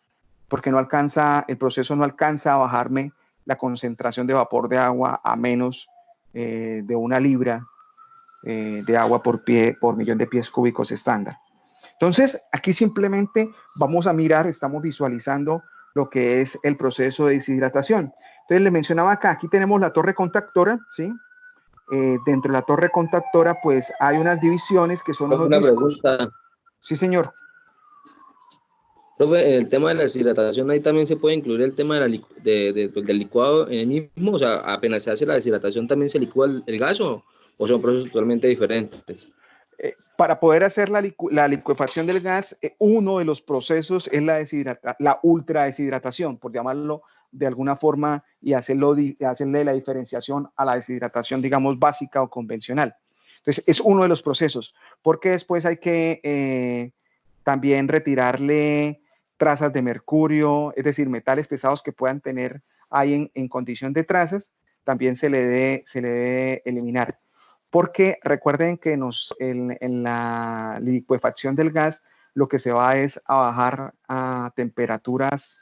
porque el proceso no alcanza a bajarme la concentración de vapor de agua a menos de 1 libra de agua por millón de pies cúbicos estándar. Entonces, aquí simplemente vamos a mirar, estamos visualizando lo que es el proceso de deshidratación. Entonces, le mencionaba acá, aquí tenemos la torre contactora, ¿sí? Dentro de la torre contactora, pues, hay unas divisiones que son unos discos. Pregunta. Sí, señor. Profe, en el tema de la deshidratación, ahí también se puede incluir el tema del licuado en el mismo, o sea, apenas se hace la deshidratación, ¿también se licúa el gas o son procesos totalmente diferentes? Para poder hacer la licuefacción del gas, uno de los procesos es la ultra deshidratación, por llamarlo de alguna forma, y hacerle la diferenciación a la deshidratación, digamos, básica o convencional. Entonces, es uno de los procesos, porque después hay que también retirarle trazas de mercurio, es decir, metales pesados que puedan tener ahí en condición de trazas, también se le debe eliminar. Porque recuerden que en la licuefacción del gas lo que se va es a bajar a temperaturas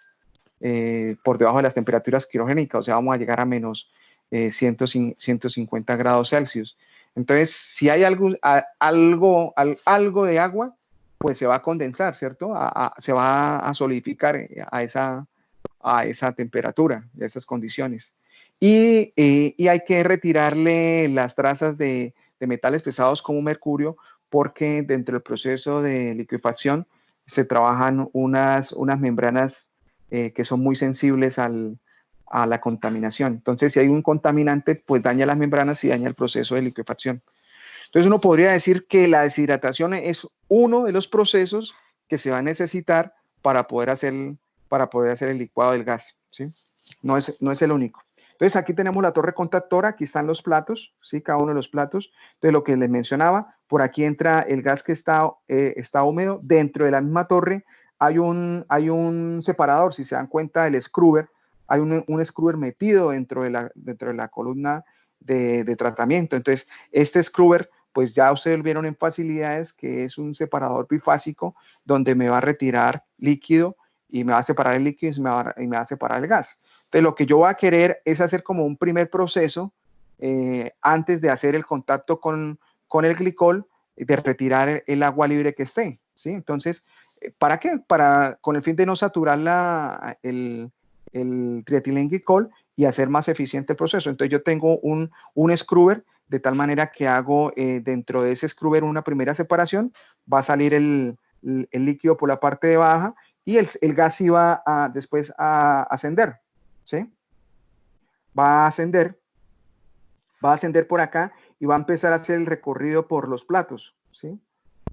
por debajo de las temperaturas criogénicas, o sea, vamos a llegar a menos 150 grados Celsius. Entonces, si hay algo de agua, pues se va a condensar, ¿cierto? Se va a solidificar a esa temperatura, a esas condiciones. Y hay que retirarle las trazas de metales pesados como mercurio, porque dentro del proceso de licuefacción se trabajan unas membranas que son muy sensibles a la contaminación. Entonces, si hay un contaminante, pues daña las membranas y daña el proceso de licuefacción. Entonces uno podría decir que la deshidratación es uno de los procesos que se va a necesitar para poder hacer el licuado del gas, ¿sí? No es el único. Entonces aquí tenemos la torre contactora, aquí están los platos, ¿sí? Cada uno de los platos. Entonces lo que les mencionaba, por aquí entra el gas que está húmedo. Dentro de la misma torre hay un separador, si se dan cuenta, el scrubber. Hay un scrubber metido dentro de la columna de tratamiento. Entonces este scrubber, pues ya ustedes vieron en facilidades que es un separador bifásico donde me va a retirar líquido y me va a separar el líquido y me va a separar el gas. Entonces, lo que yo voy a querer es hacer como un primer proceso antes de hacer el contacto con el glicol, de retirar el agua libre que esté, ¿sí? Entonces, ¿para qué? Con el fin de no saturar el trietilenglicol y hacer más eficiente el proceso. Entonces, yo tengo un scrubber de tal manera que hago dentro de ese scrubber una primera separación, va a salir el líquido por la parte de baja y el gas iba después a ascender, ¿sí? Va a ascender por acá y va a empezar a hacer el recorrido por los platos, ¿sí?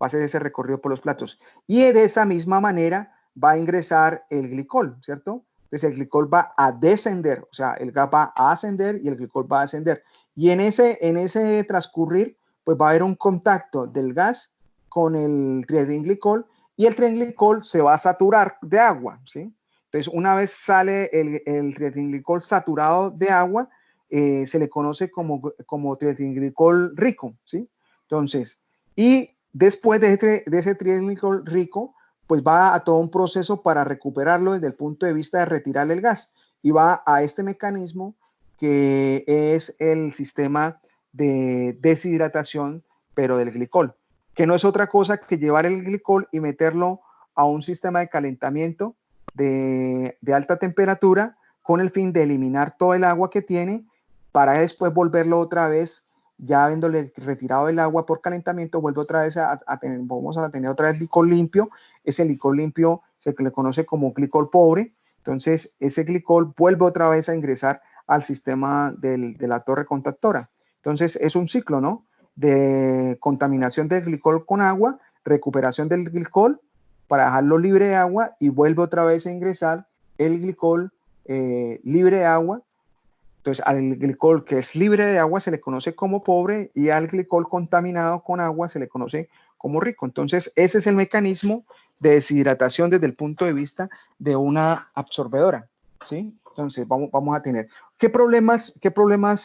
Va a hacer ese recorrido por los platos. Y de esa misma manera va a ingresar el glicol, ¿cierto? Entonces el glicol va a descender, o sea, el gas va a ascender y el glicol va a ascender. Y en ese transcurrir, pues va a haber un contacto del gas con el trietenglicol y el trietenglicol se va a saturar de agua, ¿sí? Entonces, una vez sale el trietenglicol saturado de agua, se le conoce como trietenglicol rico, ¿sí? Entonces, y después de ese trietenglicol rico, pues va a todo un proceso para recuperarlo desde el punto de vista de retirarle el gas y va a este mecanismo que es el sistema de deshidratación, pero del glicol, que no es otra cosa que llevar el glicol y meterlo a un sistema de calentamiento de alta temperatura con el fin de eliminar todo el agua que tiene para después volverlo otra vez, ya habiéndole retirado el agua por calentamiento, vuelve otra vez vamos a tener otra vez glicol limpio. Ese glicol limpio se le conoce como glicol pobre. Entonces ese glicol vuelve otra vez a ingresar al sistema de la torre contactora. Entonces es un ciclo, ¿no? De contaminación del glicol con agua, recuperación del glicol para dejarlo libre de agua y vuelve otra vez a ingresar el glicol libre de agua. Entonces al glicol que es libre de agua se le conoce como pobre y al glicol contaminado con agua se le conoce como rico. Entonces ese es el mecanismo de deshidratación desde el punto de vista de una absorbedora, ¿sí? Entonces vamos a tener, ¿qué problemas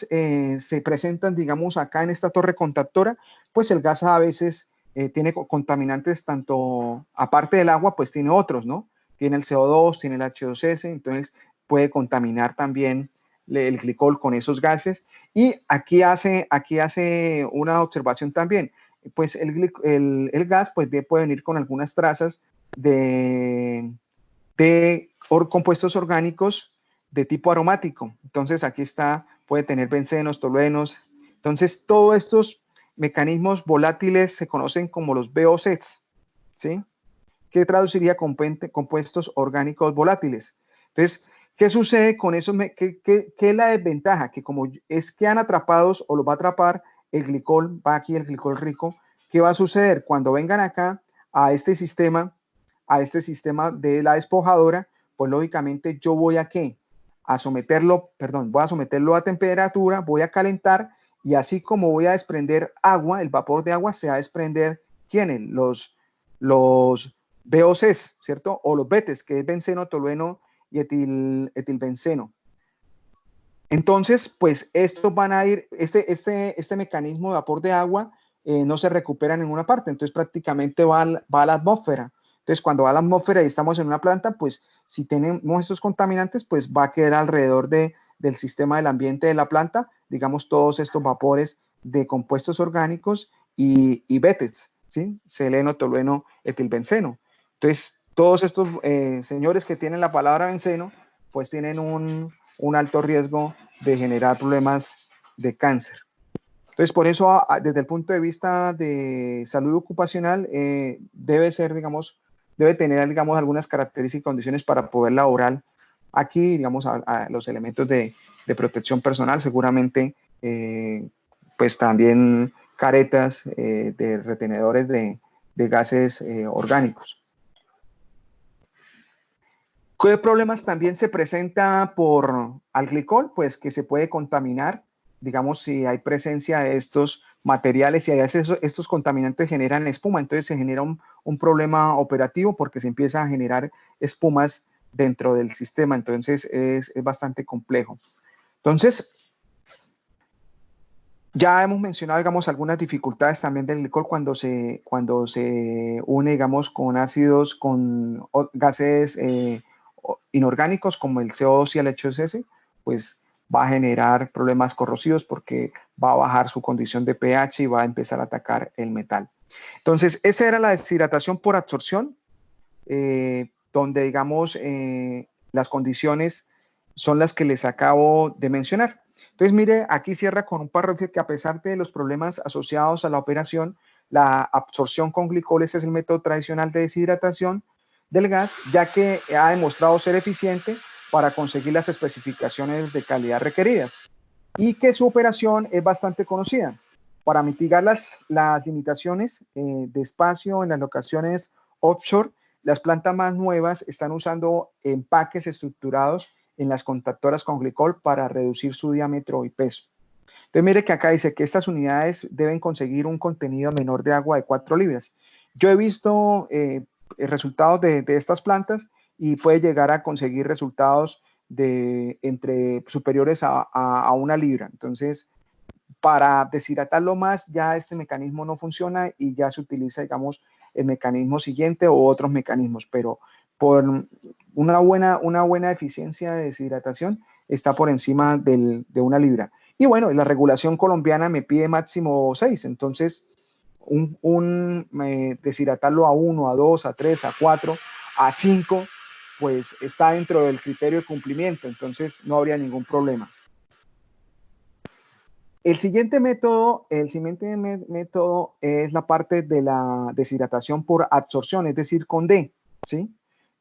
se presentan, digamos, acá en esta torre contactora? Pues el gas a veces tiene contaminantes tanto, aparte del agua, pues tiene otros, ¿no? Tiene el CO2, tiene el H2S, entonces puede contaminar también el glicol con esos gases. Y aquí hace una observación también, pues el gas pues bien puede venir con algunas trazas de compuestos orgánicos de tipo aromático. Entonces aquí puede tener bencenos, toluenos. Entonces todos estos mecanismos volátiles se conocen como los VOCs, ¿sí? Que traduciría compuestos orgánicos volátiles. Entonces, ¿qué sucede con eso? ¿Qué es la desventaja? Que como quedan atrapados o los va a atrapar el glicol, va aquí el glicol rico, ¿qué va a suceder? Cuando vengan acá a este sistema de la despojadora, pues lógicamente yo voy a ¿qué? Voy a someterlo a temperatura, voy a calentar y así como voy a desprender agua, el vapor de agua se va a desprender, ¿quiénes? Los VOCs, ¿cierto? O los betes, que es benceno, tolueno y etilbenceno. Entonces, pues estos van a ir, este mecanismo de vapor de agua no se recupera en ninguna parte, entonces prácticamente va a la atmósfera. Entonces, cuando va a la atmósfera y estamos en una planta, pues si tenemos estos contaminantes, pues va a quedar alrededor del sistema del ambiente de la planta, digamos, todos estos vapores de compuestos orgánicos y betes, ¿sí? Seleno, tolueno, etilbenceno. Entonces, todos estos señores que tienen la palabra benceno, pues tienen un alto riesgo de generar problemas de cáncer. Entonces, por eso, desde el punto de vista de salud ocupacional, debe tener, digamos, algunas características y condiciones para poder laborar aquí, digamos, a los elementos de protección personal, seguramente, pues también caretas de retenedores de gases orgánicos. ¿Qué problemas también se presenta al glicol? Pues que se puede contaminar, digamos, si hay presencia de estos materiales y a veces estos contaminantes generan espuma, entonces se genera un problema operativo porque se empieza a generar espumas dentro del sistema, entonces es bastante complejo. Entonces, ya hemos mencionado, digamos, algunas dificultades también del glicol cuando se une, digamos, con ácidos, con gases inorgánicos como el CO2 y el H2S, pues va a generar problemas corrosivos porque va a bajar su condición de pH y va a empezar a atacar el metal. Entonces, esa era la deshidratación por absorción, donde, digamos, las condiciones son las que les acabo de mencionar. Entonces, mire, aquí cierra con un párrafo que a pesar de los problemas asociados a la operación, la absorción con glicoles es el método tradicional de deshidratación del gas, ya que ha demostrado ser eficiente para conseguir las especificaciones de calidad requeridas y que su operación es bastante conocida. Para mitigar las limitaciones de espacio en las locaciones offshore, las plantas más nuevas están usando empaques estructurados en las contactoras con glicol para reducir su diámetro y peso. Entonces mire que acá dice que estas unidades deben conseguir un contenido menor de agua de 4 libras. Yo he visto resultados de estas plantas y puede llegar a conseguir resultados entre superiores a 1 libra. Entonces, para deshidratarlo más, ya este mecanismo no funciona y ya se utiliza, digamos, el mecanismo siguiente o otros mecanismos, pero por una buena eficiencia de deshidratación está por encima de 1 libra. Y bueno, la regulación colombiana me pide máximo 6, entonces deshidratarlo a 1, a 2, a 3, a 4, a 5, pues está dentro del criterio de cumplimiento, entonces no habría ningún problema. El siguiente método es la parte de la deshidratación por absorción, es decir, con D, ¿sí?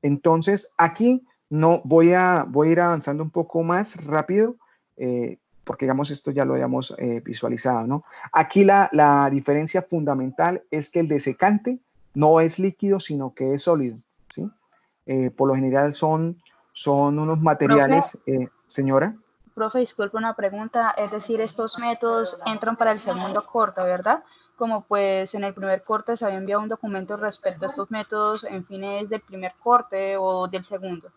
Entonces, aquí no voy a ir avanzando un poco más rápido, porque digamos esto ya lo habíamos visualizado, ¿no? Aquí la diferencia fundamental es que el desecante no es líquido, sino que es sólido, ¿sí? Por lo general son unos materiales, señora. Profe, disculpe una pregunta, es decir, estos métodos entran para el segundo corte, ¿verdad? Como pues en el primer corte se había enviado un documento respecto a estos métodos en fines del primer corte o del segundo.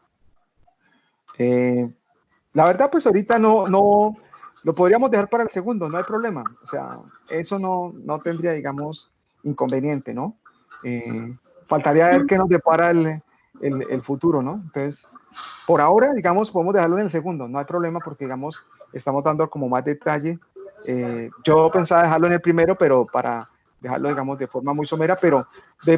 La verdad, pues ahorita no lo podríamos dejar para el segundo, no hay problema. O sea, eso no tendría, digamos, inconveniente, ¿no? Faltaría ver qué nos depara el futuro, ¿no? Entonces, por ahora, digamos, podemos dejarlo en el segundo, no hay problema porque, digamos, estamos dando como más detalle. Yo pensaba dejarlo en el primero, pero para dejarlo, digamos, de forma muy somera, pero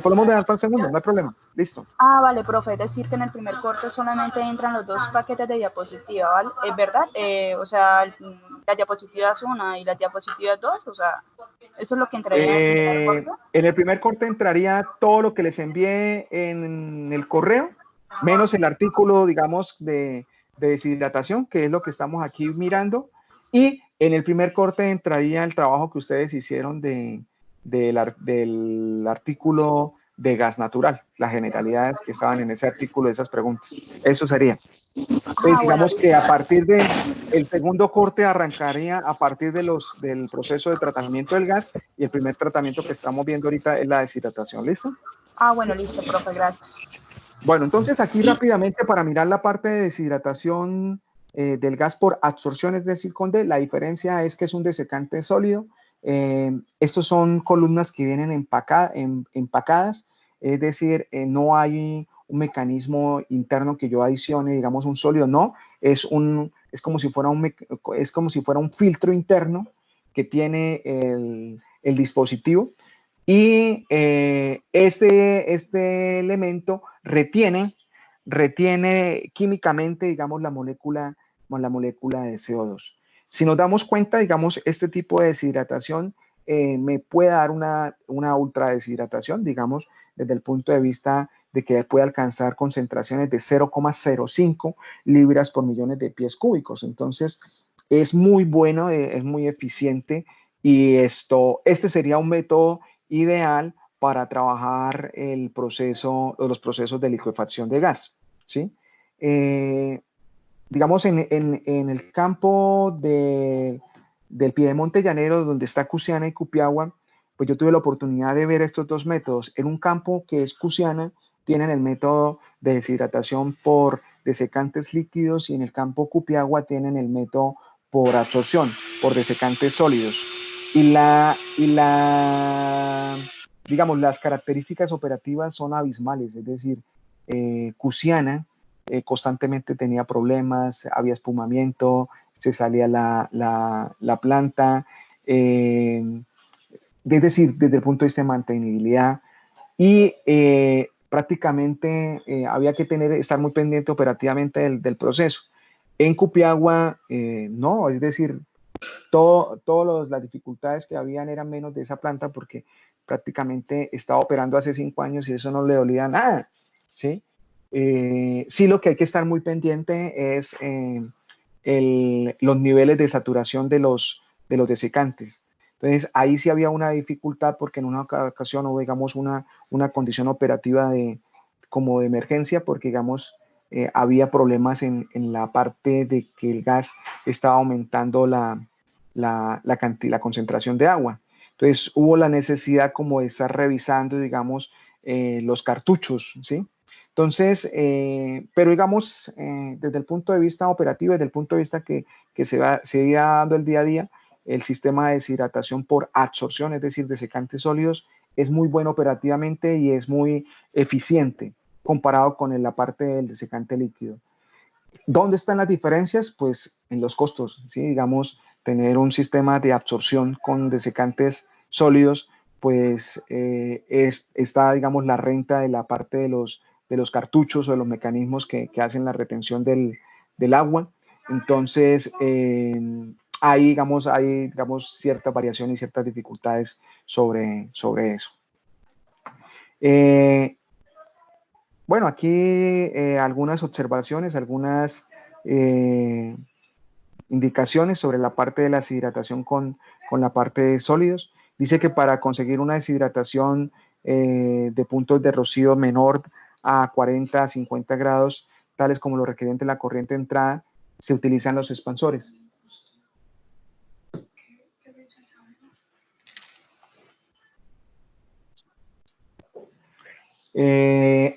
podemos dejar para el segundo, no hay problema. Listo. Ah, vale, profe, es decir que en el primer corte solamente entran los 2 paquetes de diapositiva, ¿vale? ¿Es verdad? O sea, la diapositiva es 1 y la diapositiva 2, o sea, ¿eso es lo que entraría en el primer corte? En el primer corte entraría todo lo que les envié en el correo, menos el artículo, digamos, de deshidratación, que es lo que estamos aquí mirando, y en el primer corte entraría el trabajo que ustedes hicieron del artículo de gas natural, las generalidades que estaban en ese artículo de esas preguntas. Eso sería. Entonces, digamos que a partir del segundo corte arrancaría a partir del proceso de tratamiento del gas, y el primer tratamiento que estamos viendo ahorita es la deshidratación. ¿Listo? Ah, bueno, listo, profe, gracias. Bueno, entonces aquí rápidamente para mirar la parte de deshidratación del gas por absorción, es decir, con D, la diferencia es que es un desecante sólido. Estos son columnas que vienen empacadas, es decir, no hay un mecanismo interno que yo adicione, digamos, un sólido, no, es como si fuera un filtro interno que tiene el dispositivo, y este elemento retiene químicamente, digamos, la molécula de CO2. Si nos damos cuenta, digamos, este tipo de deshidratación me puede dar una ultra deshidratación, digamos, desde el punto de vista de que puede alcanzar concentraciones de 0,05 libras por millones de pies cúbicos. Entonces, es muy bueno, es muy eficiente Y este sería un método ideal para trabajar el proceso, los procesos de liquefacción de gas, ¿sí? Digamos, en el campo del Piedemonte Llanero, donde está Cusiana y Cupiagua, pues yo tuve la oportunidad de ver estos dos métodos. En un campo que es Cusiana, tienen el método de deshidratación por desecantes líquidos, y en el campo Cupiagua tienen el método por absorción, por desecantes sólidos. Digamos, las características operativas son abismales, es decir, Cusiana constantemente tenía problemas, había espumamiento, se salía la planta, es decir, desde el punto de vista de mantenibilidad, y prácticamente había que estar muy pendiente operativamente del proceso. En Cupiagua, no, es decir, todas las dificultades que habían eran menos de esa planta, porque prácticamente estaba operando hace 5 años y eso no le dolía nada, ¿sí? Sí, lo que hay que estar muy pendiente es los niveles de saturación de los desecantes. Entonces, ahí sí había una dificultad, porque en una ocasión hubo, digamos, una condición operativa como de emergencia, porque, digamos, había problemas en la parte de que el gas estaba aumentando la concentración de agua. Entonces, hubo la necesidad como de estar revisando, digamos, los cartuchos, ¿sí? Entonces, pero digamos, desde el punto de vista operativo, desde el punto de vista que se iba dando el día a día, el sistema de deshidratación por absorción, es decir, de secantes sólidos, es muy bueno operativamente y es muy eficiente comparado con la parte del desecante líquido. ¿Dónde están las diferencias? Pues en los costos, ¿sí? Digamos, tener un sistema de absorción con desecantes sólidos, pues está, digamos, la renta de la parte de los cartuchos o de los mecanismos que hacen la retención del agua. Entonces, hay, digamos, cierta variación y ciertas dificultades sobre eso. Bueno, aquí algunas observaciones, algunas indicaciones sobre la parte de la deshidratación con la parte de sólidos. Dice que para conseguir una deshidratación de puntos de rocío menor a 40 a 50 grados, tales como lo requeriente la corriente de entrada, se utilizan los expansores.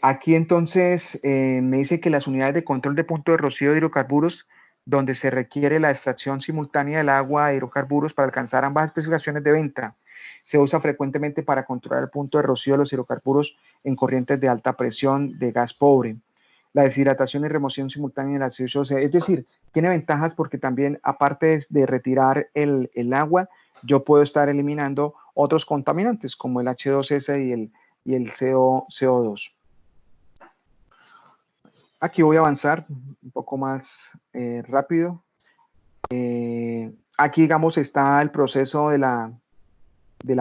Aquí entonces me dice que las unidades de control de punto de rocío de hidrocarburos, donde se requiere la extracción simultánea del agua de hidrocarburos para alcanzar ambas especificaciones de venta, se usa frecuentemente para controlar el punto de rocío de los hidrocarburos en corrientes de alta presión de gas pobre. La deshidratación y remoción simultánea del acceso, es decir, tiene ventajas porque también, aparte de retirar el agua, yo puedo estar eliminando otros contaminantes como el H2S y el CO2. Aquí voy a avanzar un poco más rápido. Aquí, digamos, está el proceso de la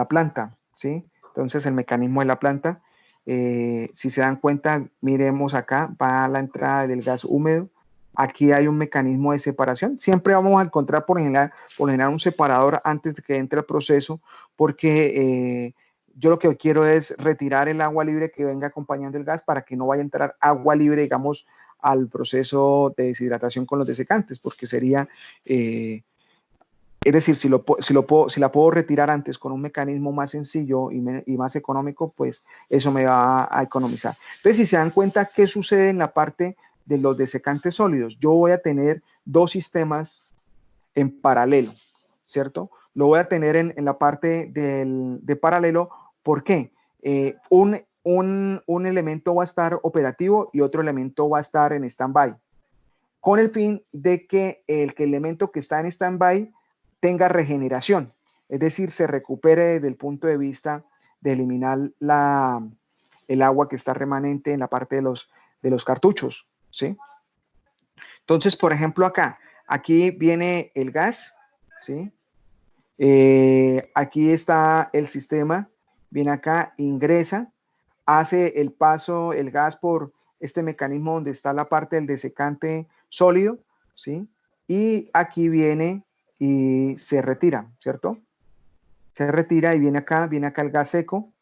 planta, ¿sí? Entonces, el mecanismo de la planta, si se dan cuenta, miremos acá, va la entrada del gas húmedo. Aquí hay un mecanismo de separación. Siempre vamos a encontrar por general un separador antes de que entre el proceso, porque yo lo que quiero es retirar el agua libre que venga acompañando el gas para que no vaya a entrar agua libre, digamos, al proceso de deshidratación con los desecantes, porque sería, es decir, si la puedo retirar antes con un mecanismo más sencillo y más económico, pues eso me va a economizar. Entonces, si se dan cuenta, ¿qué sucede en la parte de los desecantes sólidos? Yo voy a tener dos sistemas en paralelo, ¿cierto? Lo voy a tener en la parte de paralelo. ¿Por qué? Un elemento va a estar operativo y otro elemento va a estar en stand-by, con el fin de que el elemento que está en stand-by tenga regeneración, es decir, se recupere desde el punto de vista de eliminar el agua que está remanente en la parte de los cartuchos, ¿sí? Entonces, por ejemplo, aquí viene el gas, ¿sí? Aquí está el sistema, viene acá, ingresa, hace el paso, el gas por este mecanismo donde está la parte del desecante sólido, ¿sí? Y aquí viene y se retira, ¿cierto? se retira y viene acá el gas seco,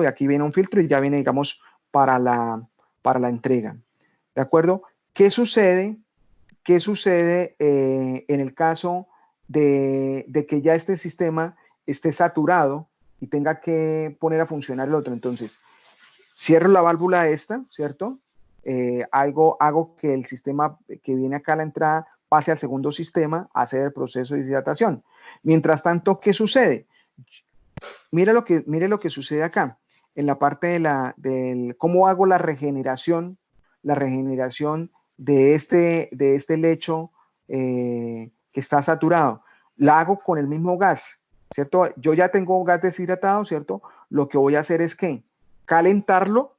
y aquí viene un filtro y ya viene, digamos, para la entrega. ¿De acuerdo? ¿Qué sucede en el caso de que ya este sistema esté saturado y tenga que poner a funcionar el otro? Entonces, cierro la válvula esta, ¿cierto? Hago que el sistema que viene acá a la entrada pase al segundo sistema a hacer el proceso de deshidratación. Mientras tanto, ¿qué sucede? Mire lo que sucede acá, en la parte del cómo hago la regeneración de este lecho que está saturado. La hago con el mismo gas, ¿cierto? Yo ya tengo gas deshidratado, ¿cierto? Lo que voy a hacer es que calentarlo,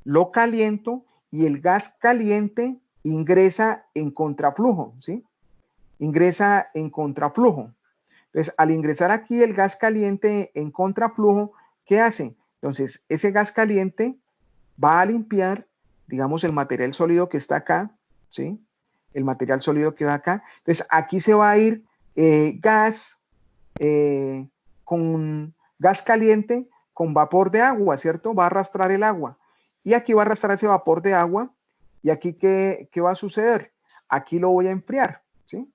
lo caliento y el gas caliente ingresa en contraflujo, ¿sí? Ingresa en contraflujo. Entonces, al ingresar aquí el gas caliente en contraflujo, ¿qué hace? Entonces, ese gas caliente va a limpiar, digamos, el material sólido que está acá, ¿sí? El material sólido que va acá. Entonces, aquí se va a ir gas caliente con vapor de agua, ¿cierto? Va a arrastrar el agua. Y aquí va a arrastrar ese vapor de agua. ¿Y aquí qué va a suceder? Aquí lo voy a enfriar, ¿sí?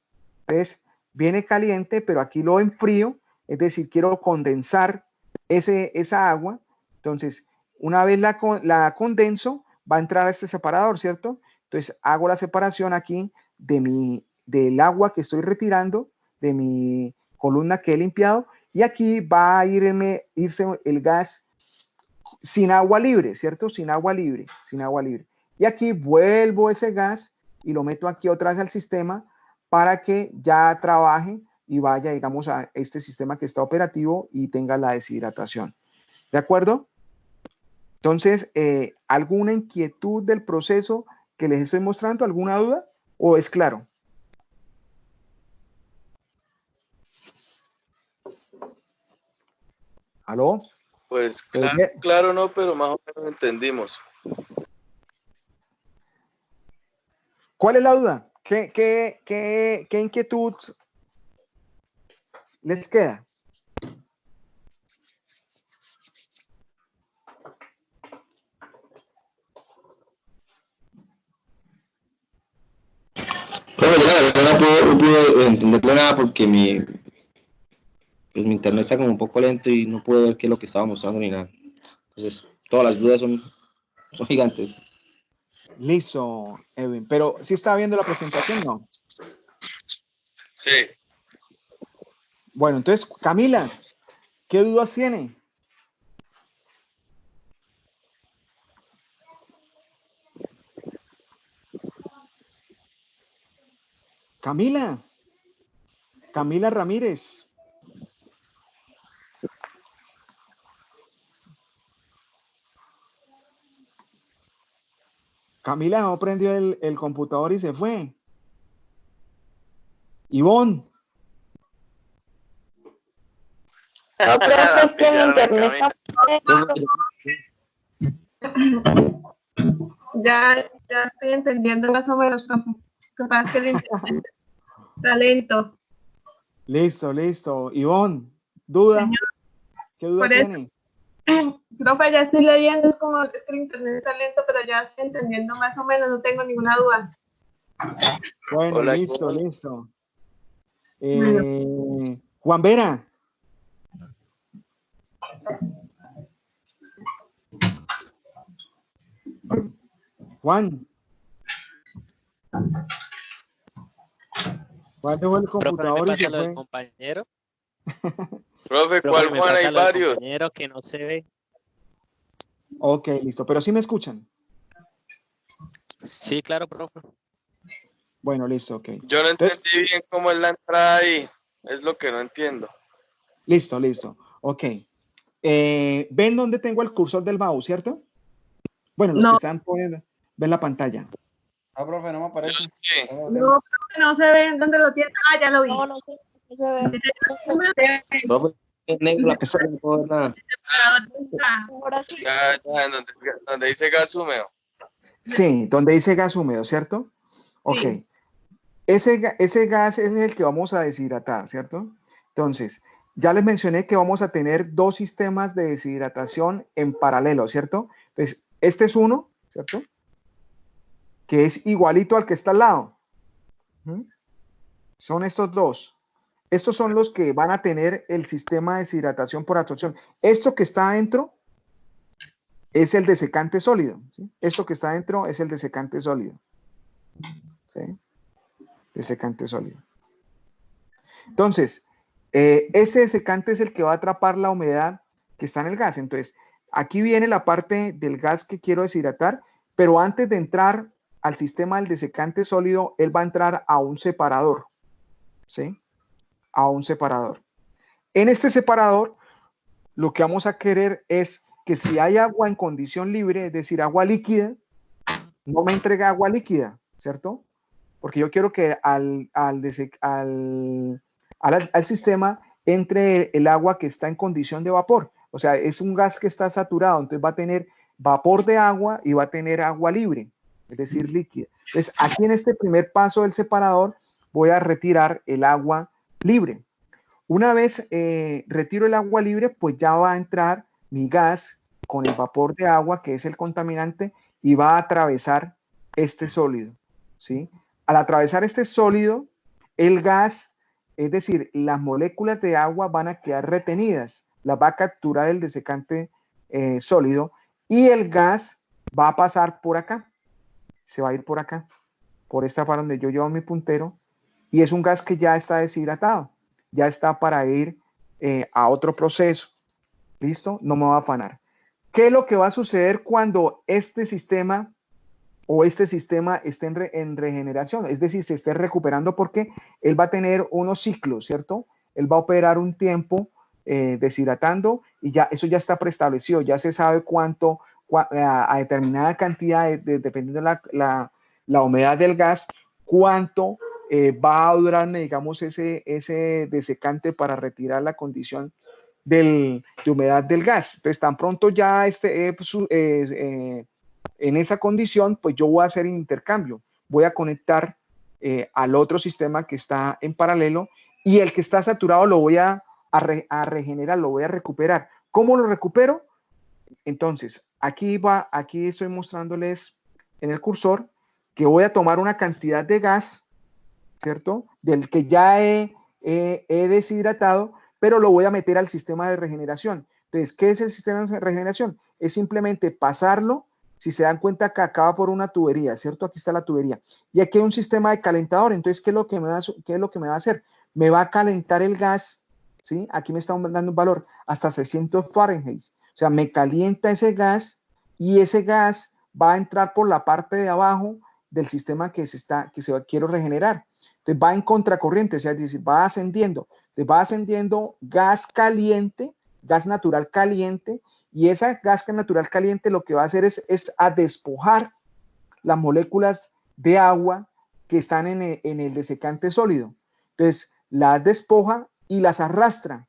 Entonces, viene caliente, pero aquí lo enfrío, es decir, quiero condensar esa agua. Entonces, una vez la condenso, va a entrar a este separador, ¿cierto? Entonces, hago la separación aquí del agua que estoy retirando, de mi columna que he limpiado, y aquí va a irse el gas sin agua libre, ¿cierto? Sin agua libre. Y aquí vuelvo ese gas y lo meto aquí otra vez al sistema para que ya trabaje y vaya, digamos, a este sistema que está operativo y tenga la deshidratación. ¿De acuerdo? Entonces, ¿alguna inquietud del proceso que les estoy mostrando? ¿Alguna duda? ¿O es claro? ¿Aló? Pues claro no, pero más o menos entendimos. ¿Cuál es la duda? ¿Qué inquietud les queda? No pude entenderle nada porque mi internet está como un poco lento y no pude ver qué es lo que estaba mostrando ni nada. Entonces, todas las dudas son gigantes. Listo, Edwin. Pero ¿sí estaba viendo la presentación? No. Sí. Bueno, entonces, Camila, ¿qué dudas tiene? Camila Ramírez. Camila no prendió el computador y se fue. Ivonne. No, profe, es que mi internet Ya estoy entendiendo más o menos, profe. Lo que pasa es que el internet está lento. Listo. Ivonne, ¿duda? Señor, ¿Qué duda por eso. tiene? Profe, ya estoy leyendo, es que el internet está lento, pero ya estoy entendiendo más o menos, no tengo ninguna duda. Bueno, Hola, listo. Bueno. Juan Vera. Juan dejó el computador y se fue. Compañero. Profe, ¿cuál Juan? Hay varios. Compañero que no se ve. Ok, listo. Pero sí me escuchan. Sí, claro, profe. Bueno, listo, ok. Yo no entendí bien cómo es la entrada ahí. Es lo que no entiendo. Listo. Ok. ¿Ven dónde tengo el cursor del mouse, cierto? Bueno, los que están poniendo, ven la pantalla. Ah, profe, no me aparece. Sí. No, profe, no se ve dónde lo tiene. Ah, ya lo vi. no se ve. Profe, es negro la pantalla, no puedo ver nada. Ahora sí. Ya, donde dice gas húmedo. Sí, donde dice gas húmedo, ¿cierto? Ok. Sí. Ese gas es el que vamos a deshidratar, ¿cierto? Entonces, ya les mencioné que vamos a tener dos sistemas de deshidratación en paralelo, ¿cierto? Entonces, este es uno, ¿cierto? Que es igualito al que está al lado. Son estos dos. Estos son los que van a tener el sistema de deshidratación por absorción. Esto que está adentro es el desecante sólido, ¿sí? Esto que está adentro es el desecante sólido. ¿Sí? Desecante sólido. Entonces, ese desecante es el que va a atrapar la humedad que está en el gas. Entonces, aquí viene la parte del gas que quiero deshidratar, pero antes de entrar al sistema del desecante sólido, él va a entrar a un separador, ¿sí? A un separador. En este separador, lo que vamos a querer es que si hay agua en condición libre, es decir, agua líquida, no me entregue agua líquida, ¿cierto? Porque yo quiero que al sistema entre el agua que está en condición de vapor. O sea, es un gas que está saturado, entonces va a tener vapor de agua y va a tener agua libre, es decir, líquida. Entonces, aquí en este primer paso del separador voy a retirar el agua libre. Una vez retiro el agua libre, pues ya va a entrar mi gas con el vapor de agua, que es el contaminante, y va a atravesar este sólido, ¿sí? Al atravesar este sólido, el gas, es decir, las moléculas de agua van a quedar retenidas, las va a capturar el desecante sólido, y el gas va a pasar por acá, se va a ir por acá, por esta parte donde yo llevo mi puntero, y es un gas que ya está deshidratado, ya está para ir a otro proceso. ¿Listo? No me va a afanar. ¿Qué es lo que va a suceder cuando este sistema esté en regeneración? Es decir, se esté recuperando, porque él va a tener unos ciclos, ¿cierto? Él va a operar un tiempo deshidratando, y ya eso ya está preestablecido, ya se sabe cuánto, a determinada cantidad, dependiendo de la humedad del gas, cuánto va a durar, digamos, ese desecante para retirar la condición de humedad del gas. Entonces, tan pronto ya en esa condición, pues yo voy a hacer intercambio. Voy a conectar al otro sistema que está en paralelo, y el que está saturado lo voy a regenerar, lo voy a recuperar. ¿Cómo lo recupero? Entonces, aquí estoy mostrándoles en el cursor que voy a tomar una cantidad de gas, ¿cierto? Del que ya he deshidratado, pero lo voy a meter al sistema de regeneración. Entonces, ¿qué es el sistema de regeneración? Es simplemente pasarlo. Si se dan cuenta que acaba por una tubería, ¿cierto? Aquí está la tubería. Y aquí hay un sistema de calentador. Entonces, ¿qué es lo que me va a hacer? Me va a calentar el gas, ¿sí? Aquí me está dando un valor hasta 600 Fahrenheit. O sea, me calienta ese gas, y ese gas va a entrar por la parte de abajo del sistema que quiero regenerar. Entonces, va en contracorriente, o sea, es decir, va ascendiendo. Entonces, va ascendiendo gas caliente, gas natural caliente, y esa gas natural caliente lo que va a hacer es a despojar las moléculas de agua que están en el desecante sólido. Entonces, las despoja y las arrastra.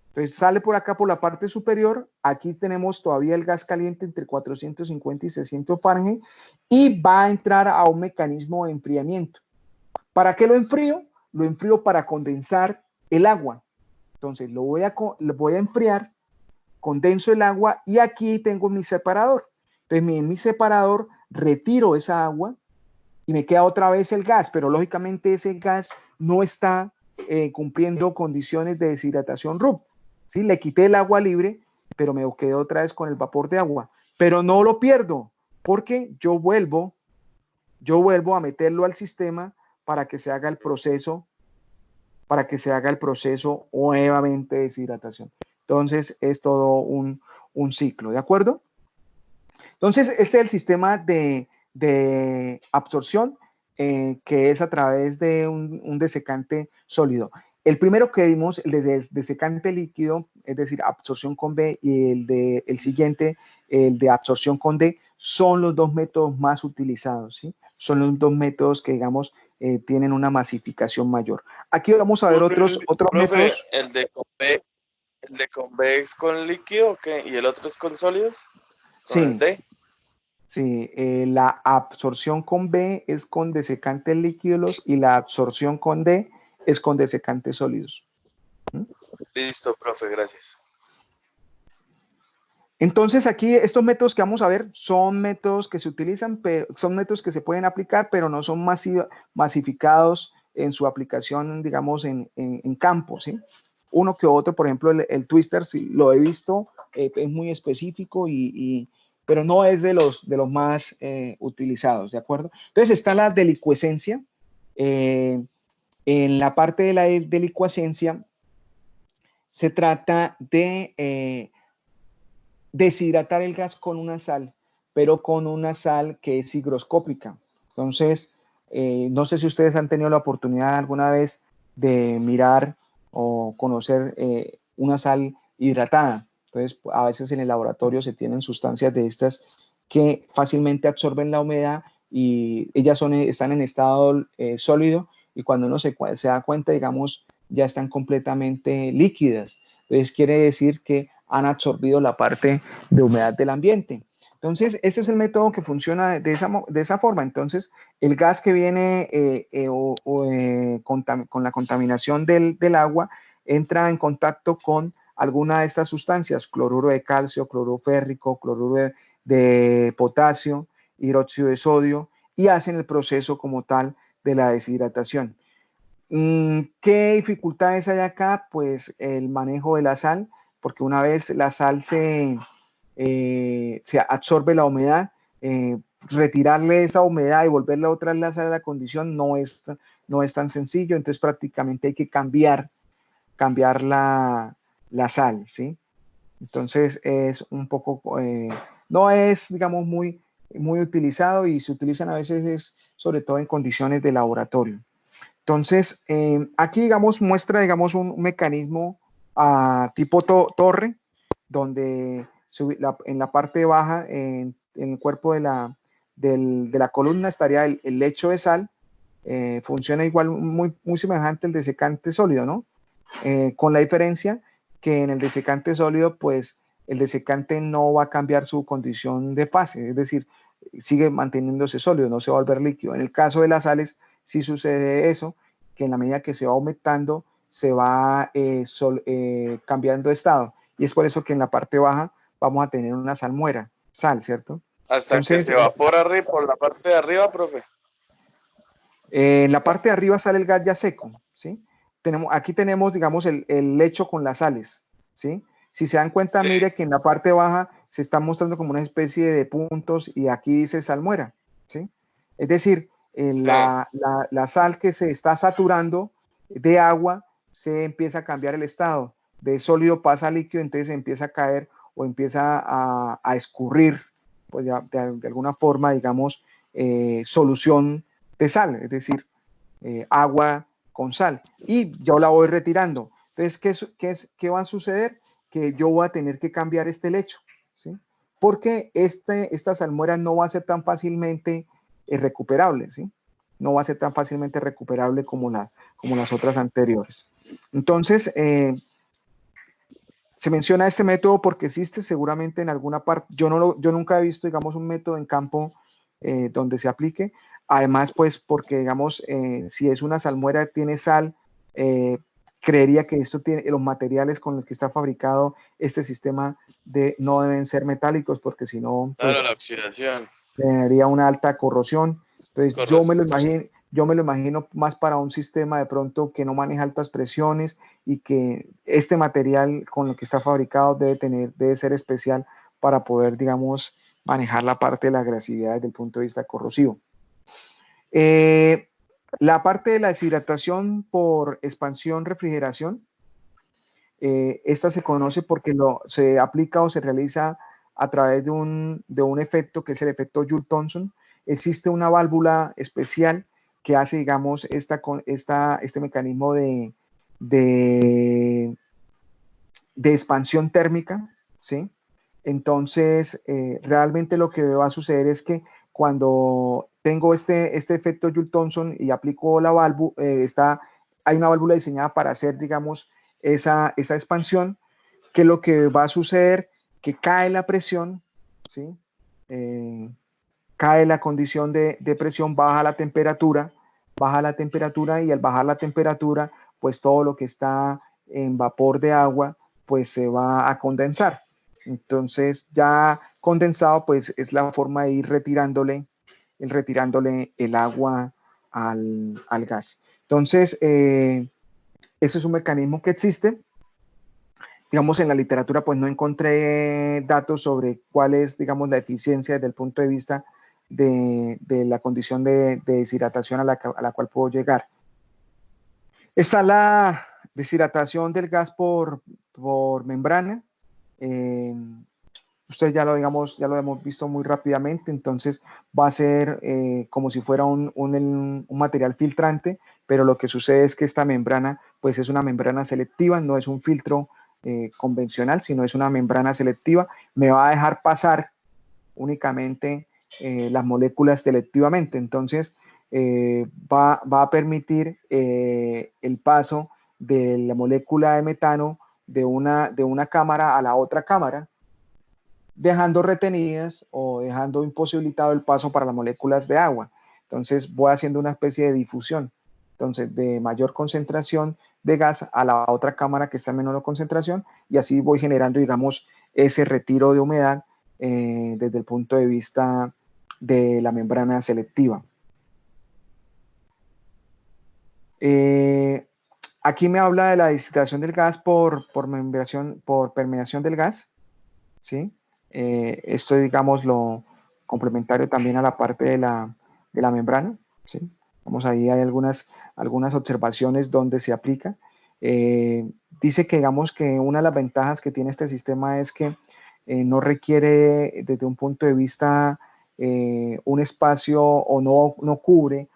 Entonces, sale por acá por la parte superior. Aquí tenemos todavía el gas caliente entre 450 y 600 Fahrenheit, y va a entrar a un mecanismo de enfriamiento. ¿Para qué lo enfrío? Lo enfrío para condensar el agua. Entonces, lo voy a enfriar, condenso el agua, y aquí tengo mi separador. Entonces, en mi separador retiro esa agua y me queda otra vez el gas, pero lógicamente ese gas no está cumpliendo condiciones de deshidratación RUP. ¿Sí? Le quité el agua libre, pero me quedé otra vez con el vapor de agua. Pero no lo pierdo, porque yo vuelvo a meterlo al sistema para que se haga el proceso nuevamente de deshidratación. Entonces, es todo un ciclo, ¿de acuerdo? Entonces, este es el sistema de absorción que es a través de un desecante sólido. El primero que vimos, el de desecante líquido, es decir, absorción con B, y el siguiente, el de absorción con D, son los dos métodos más utilizados, ¿sí? Son los dos métodos que, digamos, tienen una masificación mayor. Aquí vamos a ver otros métodos. ¿El de con B es con líquido o qué? ¿Y el otro es con sólidos? ¿Con el D? Sí, la absorción con B es con desecantes líquidos, y la absorción con D es con desecantes sólidos. Listo, profe, gracias. Entonces aquí estos métodos que vamos a ver son métodos que se utilizan, pero son métodos que se pueden aplicar, pero no son masificados en su aplicación, digamos, en campo, ¿sí? Uno que otro, por ejemplo, el twister, sí, lo he visto, es muy específico, pero no es de los más utilizados, ¿de acuerdo? Entonces está la delicuescencia. En la parte de la delicuescencia se trata de deshidratar el gas con una sal, pero con una sal que es higroscópica. Entonces, no sé si ustedes han tenido la oportunidad alguna vez de mirar o conocer una sal hidratada. Entonces, a veces en el laboratorio se tienen sustancias de estas que fácilmente absorben la humedad y ellas están en estado sólido, y cuando uno se da cuenta, digamos, ya están completamente líquidas. Entonces, quiere decir que han absorbido la parte de humedad del ambiente. Entonces, este es el método que funciona de esa forma. Entonces, el gas que viene con la contaminación del agua entra en contacto con alguna de estas sustancias: cloruro de calcio, cloruro férrico, cloruro de potasio, hidróxido de sodio, y hacen el proceso como tal de la deshidratación. ¿Qué dificultades hay acá? Pues el manejo de la sal, porque una vez la sal se absorbe la humedad, retirarle esa humedad y volverla otra vez la sal a la condición no es tan sencillo. Entonces prácticamente hay que cambiar la sal, ¿sí? Entonces es un poco, no es, digamos, muy utilizado, y se utilizan a veces sobre todo en condiciones de laboratorio. Entonces, aquí, digamos, muestra, digamos, un mecanismo tipo torre, donde en la parte baja, en el cuerpo de la columna, estaría el lecho de sal. Funciona igual, muy semejante al desecante sólido, ¿no? Con la diferencia que en el desecante sólido, pues, el desecante no va a cambiar su condición de fase, es decir, sigue manteniéndose sólido, no se va a volver líquido. En el caso de las sales, sí sucede eso, que en la medida que se va aumentando, se va cambiando de estado. Y es por eso que en la parte baja vamos a tener una salmuera, ¿cierto? Hasta entonces, que se evapora por la parte de arriba, profe. En la parte de arriba sale el gas ya seco, ¿sí? Aquí tenemos, digamos, el lecho con las sales, ¿sí? Si se dan cuenta, sí, mire que en la parte baja se está mostrando como una especie de puntos, y aquí dice salmuera, ¿sí? Es decir, sí, la sal que se está saturando de agua se empieza a cambiar el estado. De sólido pasa a líquido, entonces empieza a caer o empieza a escurrir, pues ya, de alguna forma, digamos, solución de sal, es decir, agua con sal, y yo la voy retirando. Entonces, ¿qué va a suceder? Que yo voy a tener que cambiar este lecho, ¿sí? Porque esta salmuera no va a ser tan fácilmente recuperable, ¿sí? No va a ser tan fácilmente recuperable como las otras anteriores. Entonces, se menciona este método porque existe seguramente en alguna parte. Yo nunca he visto, digamos, un método en campo donde se aplique. Además, pues, porque, digamos, si es una salmuera, tiene sal, creería que los materiales con los que está fabricado este sistema no deben ser metálicos, porque si no, pues, claro, la oxidación tendría una alta corrosión. Entonces, yo me lo imagino más para un sistema de pronto que no maneja altas presiones, y que este material con el que está fabricado debe ser especial para poder, digamos, manejar la parte de la agresividad desde el punto de vista corrosivo. La parte de la deshidratación por expansión-refrigeración, esta se conoce porque se aplica o se realiza a través de un efecto que es el efecto Joule-Thomson. Existe una válvula especial que hace, digamos, este mecanismo de expansión térmica, ¿sí? Entonces, realmente lo que va a suceder es que cuando tengo este efecto Joule-Thomson y aplico la válvula, hay una válvula diseñada para hacer, digamos, esa expansión, que lo que va a suceder, que cae la presión, ¿sí? Cae la condición de presión, baja la temperatura, y al bajar la temperatura, pues todo lo que está en vapor de agua, pues se va a condensar. Entonces ya condensado, pues es la forma de ir retirándole el agua al gas. Entonces, ese es un mecanismo que existe. Digamos, en la literatura, pues no encontré datos sobre cuál es, digamos, la eficiencia desde el punto de vista de la condición de deshidratación a la cual puedo llegar. Está la deshidratación del gas por membrana. Ustedes ya lo hemos visto muy rápidamente, entonces va a ser como si fuera un material filtrante, pero lo que sucede es que esta membrana pues es una membrana selectiva, no es un filtro convencional, sino es una membrana selectiva, me va a dejar pasar únicamente las moléculas selectivamente, entonces va a permitir el paso de la molécula de metano de una cámara a la otra cámara, dejando retenidas o dejando imposibilitado el paso para las moléculas de agua. Entonces voy haciendo una especie de difusión, entonces de mayor concentración de gas a la otra cámara que está en menor concentración, y así voy generando, digamos, ese retiro de humedad desde el punto de vista de la membrana selectiva. Aquí me habla de la deshidratación del gas por permeación del gas, ¿sí? Esto, digamos, lo complementario también a la parte de la membrana, ¿sí? Vamos, ahí hay algunas observaciones donde se aplica. Dice que, digamos, que una de las ventajas que tiene este sistema es que no requiere, desde un punto de vista, un espacio, o no cubre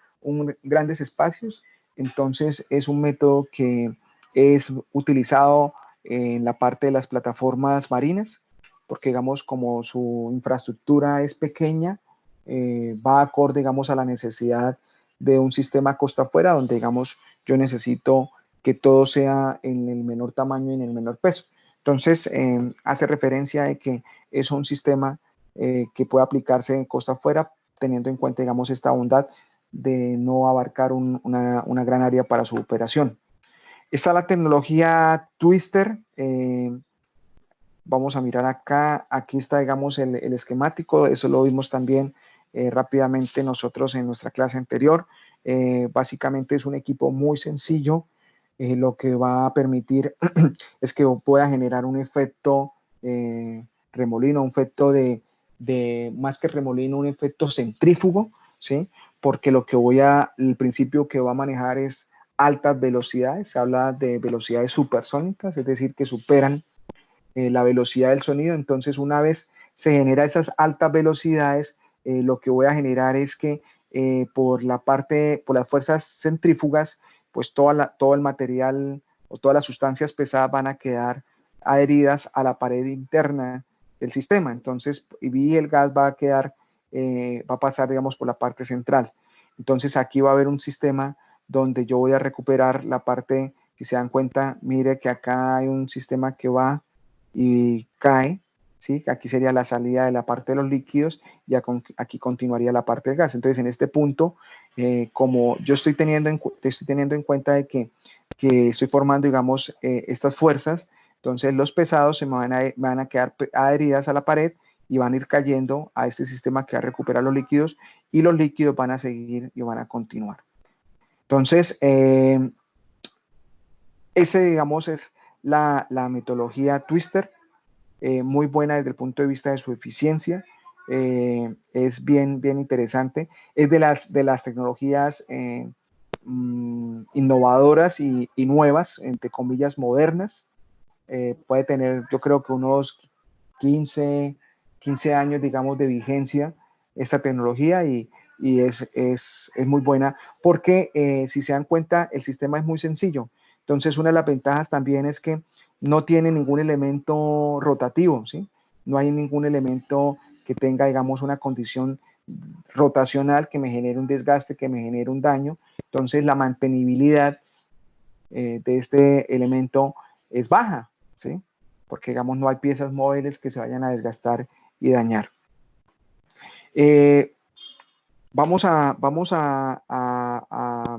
grandes espacios. Entonces es un método que es utilizado en la parte de las plataformas marinas, porque, digamos, como su infraestructura es pequeña, va acorde, digamos, a la necesidad de un sistema costa afuera, donde, digamos, yo necesito que todo sea en el menor tamaño y en el menor peso. Entonces, hace referencia de que es un sistema que puede aplicarse en costa afuera, teniendo en cuenta, digamos, esta bondad de no abarcar una gran área para su operación. Está la tecnología Twister. Vamos a mirar acá. Aquí está, digamos, el esquemático. Eso lo vimos también rápidamente nosotros en nuestra clase anterior. Básicamente es un equipo muy sencillo. Lo que va a permitir es que pueda generar un efecto remolino, un efecto más que remolino, un efecto centrífugo, ¿sí? Porque el principio que va a manejar es altas velocidades. Se habla de velocidades supersónicas, es decir, que superan la velocidad del sonido. Entonces, una vez se genera esas altas velocidades, lo que voy a generar es que por las fuerzas centrífugas, pues todo el material o todas las sustancias pesadas van a quedar adheridas a la pared interna del sistema. Entonces, el gas va a pasar, digamos, por la parte central. Entonces, aquí va a haber un sistema donde yo voy a recuperar la parte, si se dan cuenta, mire que acá hay un sistema que va y cae, ¿sí? Aquí sería la salida de la parte de los líquidos, y aquí continuaría la parte del gas. Entonces, en este punto, como yo estoy teniendo en cuenta de que estoy formando, digamos, estas fuerzas, entonces los pesados se me van a quedar adheridas a la pared y van a ir cayendo a este sistema que va a recuperar los líquidos, y los líquidos van a seguir y van a continuar. Entonces, ese, digamos, es la metodología Twister, muy buena desde el punto de vista de su eficiencia, es bien interesante, es de las tecnologías innovadoras y nuevas, entre comillas, modernas. Puede tener, yo creo que unos 15 años, digamos, de vigencia esta tecnología, y es muy buena porque, si se dan cuenta, el sistema es muy sencillo. Entonces, una de las ventajas también es que no tiene ningún elemento rotativo, ¿sí? No hay ningún elemento que tenga, digamos, una condición rotacional que me genere un desgaste, que me genere un daño. Entonces, la mantenibilidad de este elemento es baja, ¿sí? Porque, digamos, no hay piezas móviles que se vayan a desgastar y dañar. Vamos a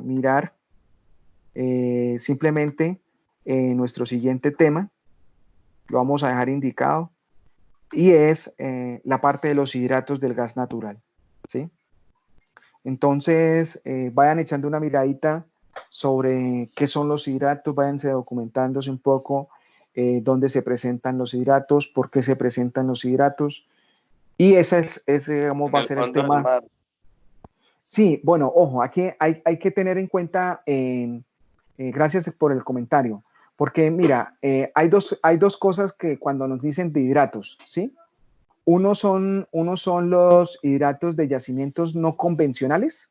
mirar simplemente nuestro siguiente tema. Lo vamos a dejar indicado. Y es la parte de los hidratos del gas natural, ¿sí? Entonces, vayan echando una miradita sobre qué son los hidratos, váyanse documentándose un poco dónde se presentan los hidratos, por qué se presentan los hidratos. Y ese digamos, va a ser el tema. Sí, bueno, ojo, aquí hay que tener en cuenta, gracias por el comentario, porque mira, hay dos cosas que cuando nos dicen de hidratos, ¿sí? Uno son los hidratos de yacimientos no convencionales,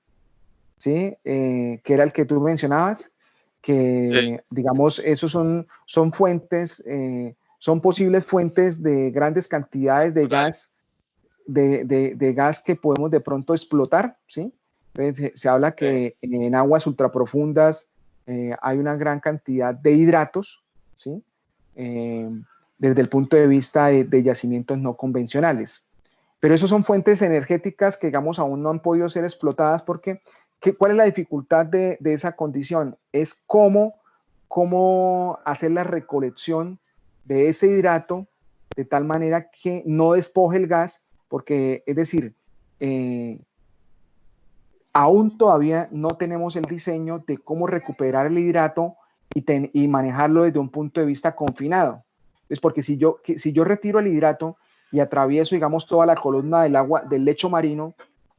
¿sí? Que era el que tú mencionabas, que digamos, esos son fuentes, son posibles fuentes de grandes cantidades de gas, de gas que podemos de pronto explotar, ¿sí? Entonces, se habla que en aguas ultraprofundas hay una gran cantidad de hidratos, ¿sí? Desde el punto de vista de yacimientos no convencionales. Pero esos son fuentes energéticas que, digamos, aún no han podido ser explotadas porque, ¿cuál es la dificultad de esa condición? Es cómo hacer la recolección de ese hidrato de tal manera que no despoje el gas, porque, es decir, aún todavía no tenemos el diseño de cómo recuperar el hidrato y manejarlo desde un punto de vista confinado. Es porque si yo retiro el hidrato y atravieso, digamos, toda la columna del agua, del lecho marino,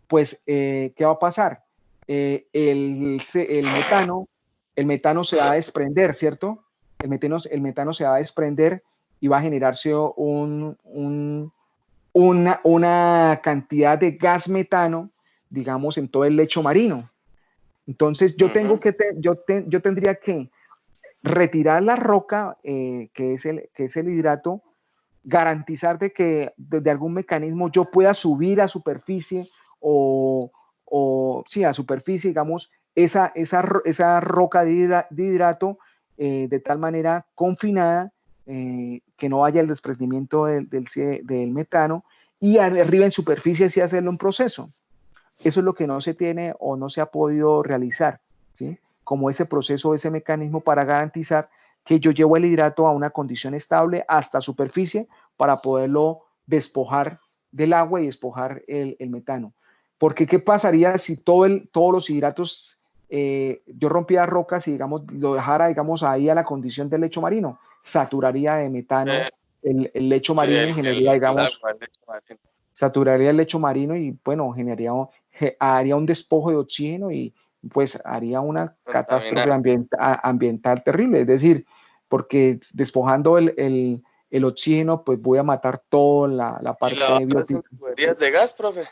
pues, ¿qué va a pasar? El metano se va a desprender, ¿cierto? El metano se va a desprender y va a generarse una cantidad de gas metano, digamos, en todo el lecho marino. Entonces, yo tendría que retirar la roca, que es el hidrato, garantizar de que desde algún mecanismo yo pueda subir a superficie sí, a superficie, digamos, esa roca de hidrato de tal manera confinada que no haya el desprendimiento del metano, y arriba en superficie sí hacerle un proceso. Eso es lo que no se tiene o no se ha podido realizar, ¿sí? Como ese proceso, ese mecanismo para garantizar que yo llevo el hidrato a una condición estable hasta superficie para poderlo despojar del agua y despojar el metano. Porque ¿qué pasaría si todos los hidratos, yo rompiera rocas y, digamos, lo dejara, digamos, ahí a la condición del lecho marino? Saturaría de metano el lecho marino y generaría, digamos, saturaría el lecho marino y, bueno, haría un despojo de oxígeno y, pues, haría una catástrofe ambiental terrible. Es decir, porque despojando el oxígeno, pues voy a matar toda la parte biótica. ¿Tuberías de gas, profe?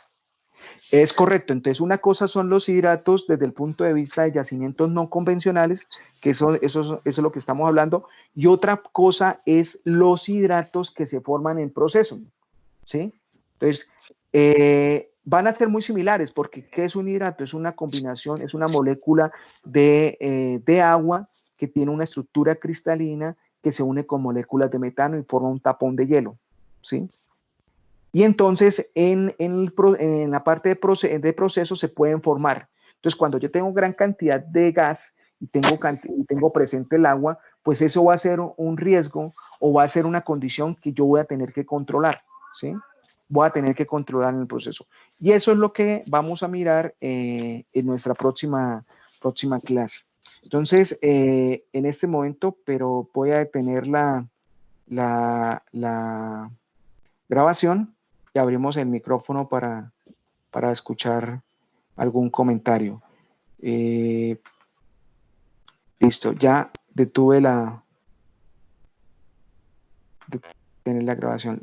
Es correcto. Entonces, una cosa son los hidratos desde el punto de vista de yacimientos no convencionales, que eso es lo que estamos hablando, y otra cosa es los hidratos que se forman en proceso, ¿sí? Entonces, van a ser muy similares, porque ¿qué es un hidrato? Es una combinación, es una molécula de agua que tiene una estructura cristalina que se une con moléculas de metano y forma un tapón de hielo, ¿sí? Y entonces en la parte de proceso se pueden formar. Entonces, cuando yo tengo gran cantidad de gas y tengo presente el agua, pues eso va a ser un riesgo o va a ser una condición que yo voy a tener que controlar, ¿sí? Voy a tener que controlar en el proceso. Y eso es lo que vamos a mirar en nuestra próxima clase. Entonces, en este momento, pero voy a detener la grabación y abrimos el micrófono para escuchar algún comentario. Listo, ya detuve la grabación.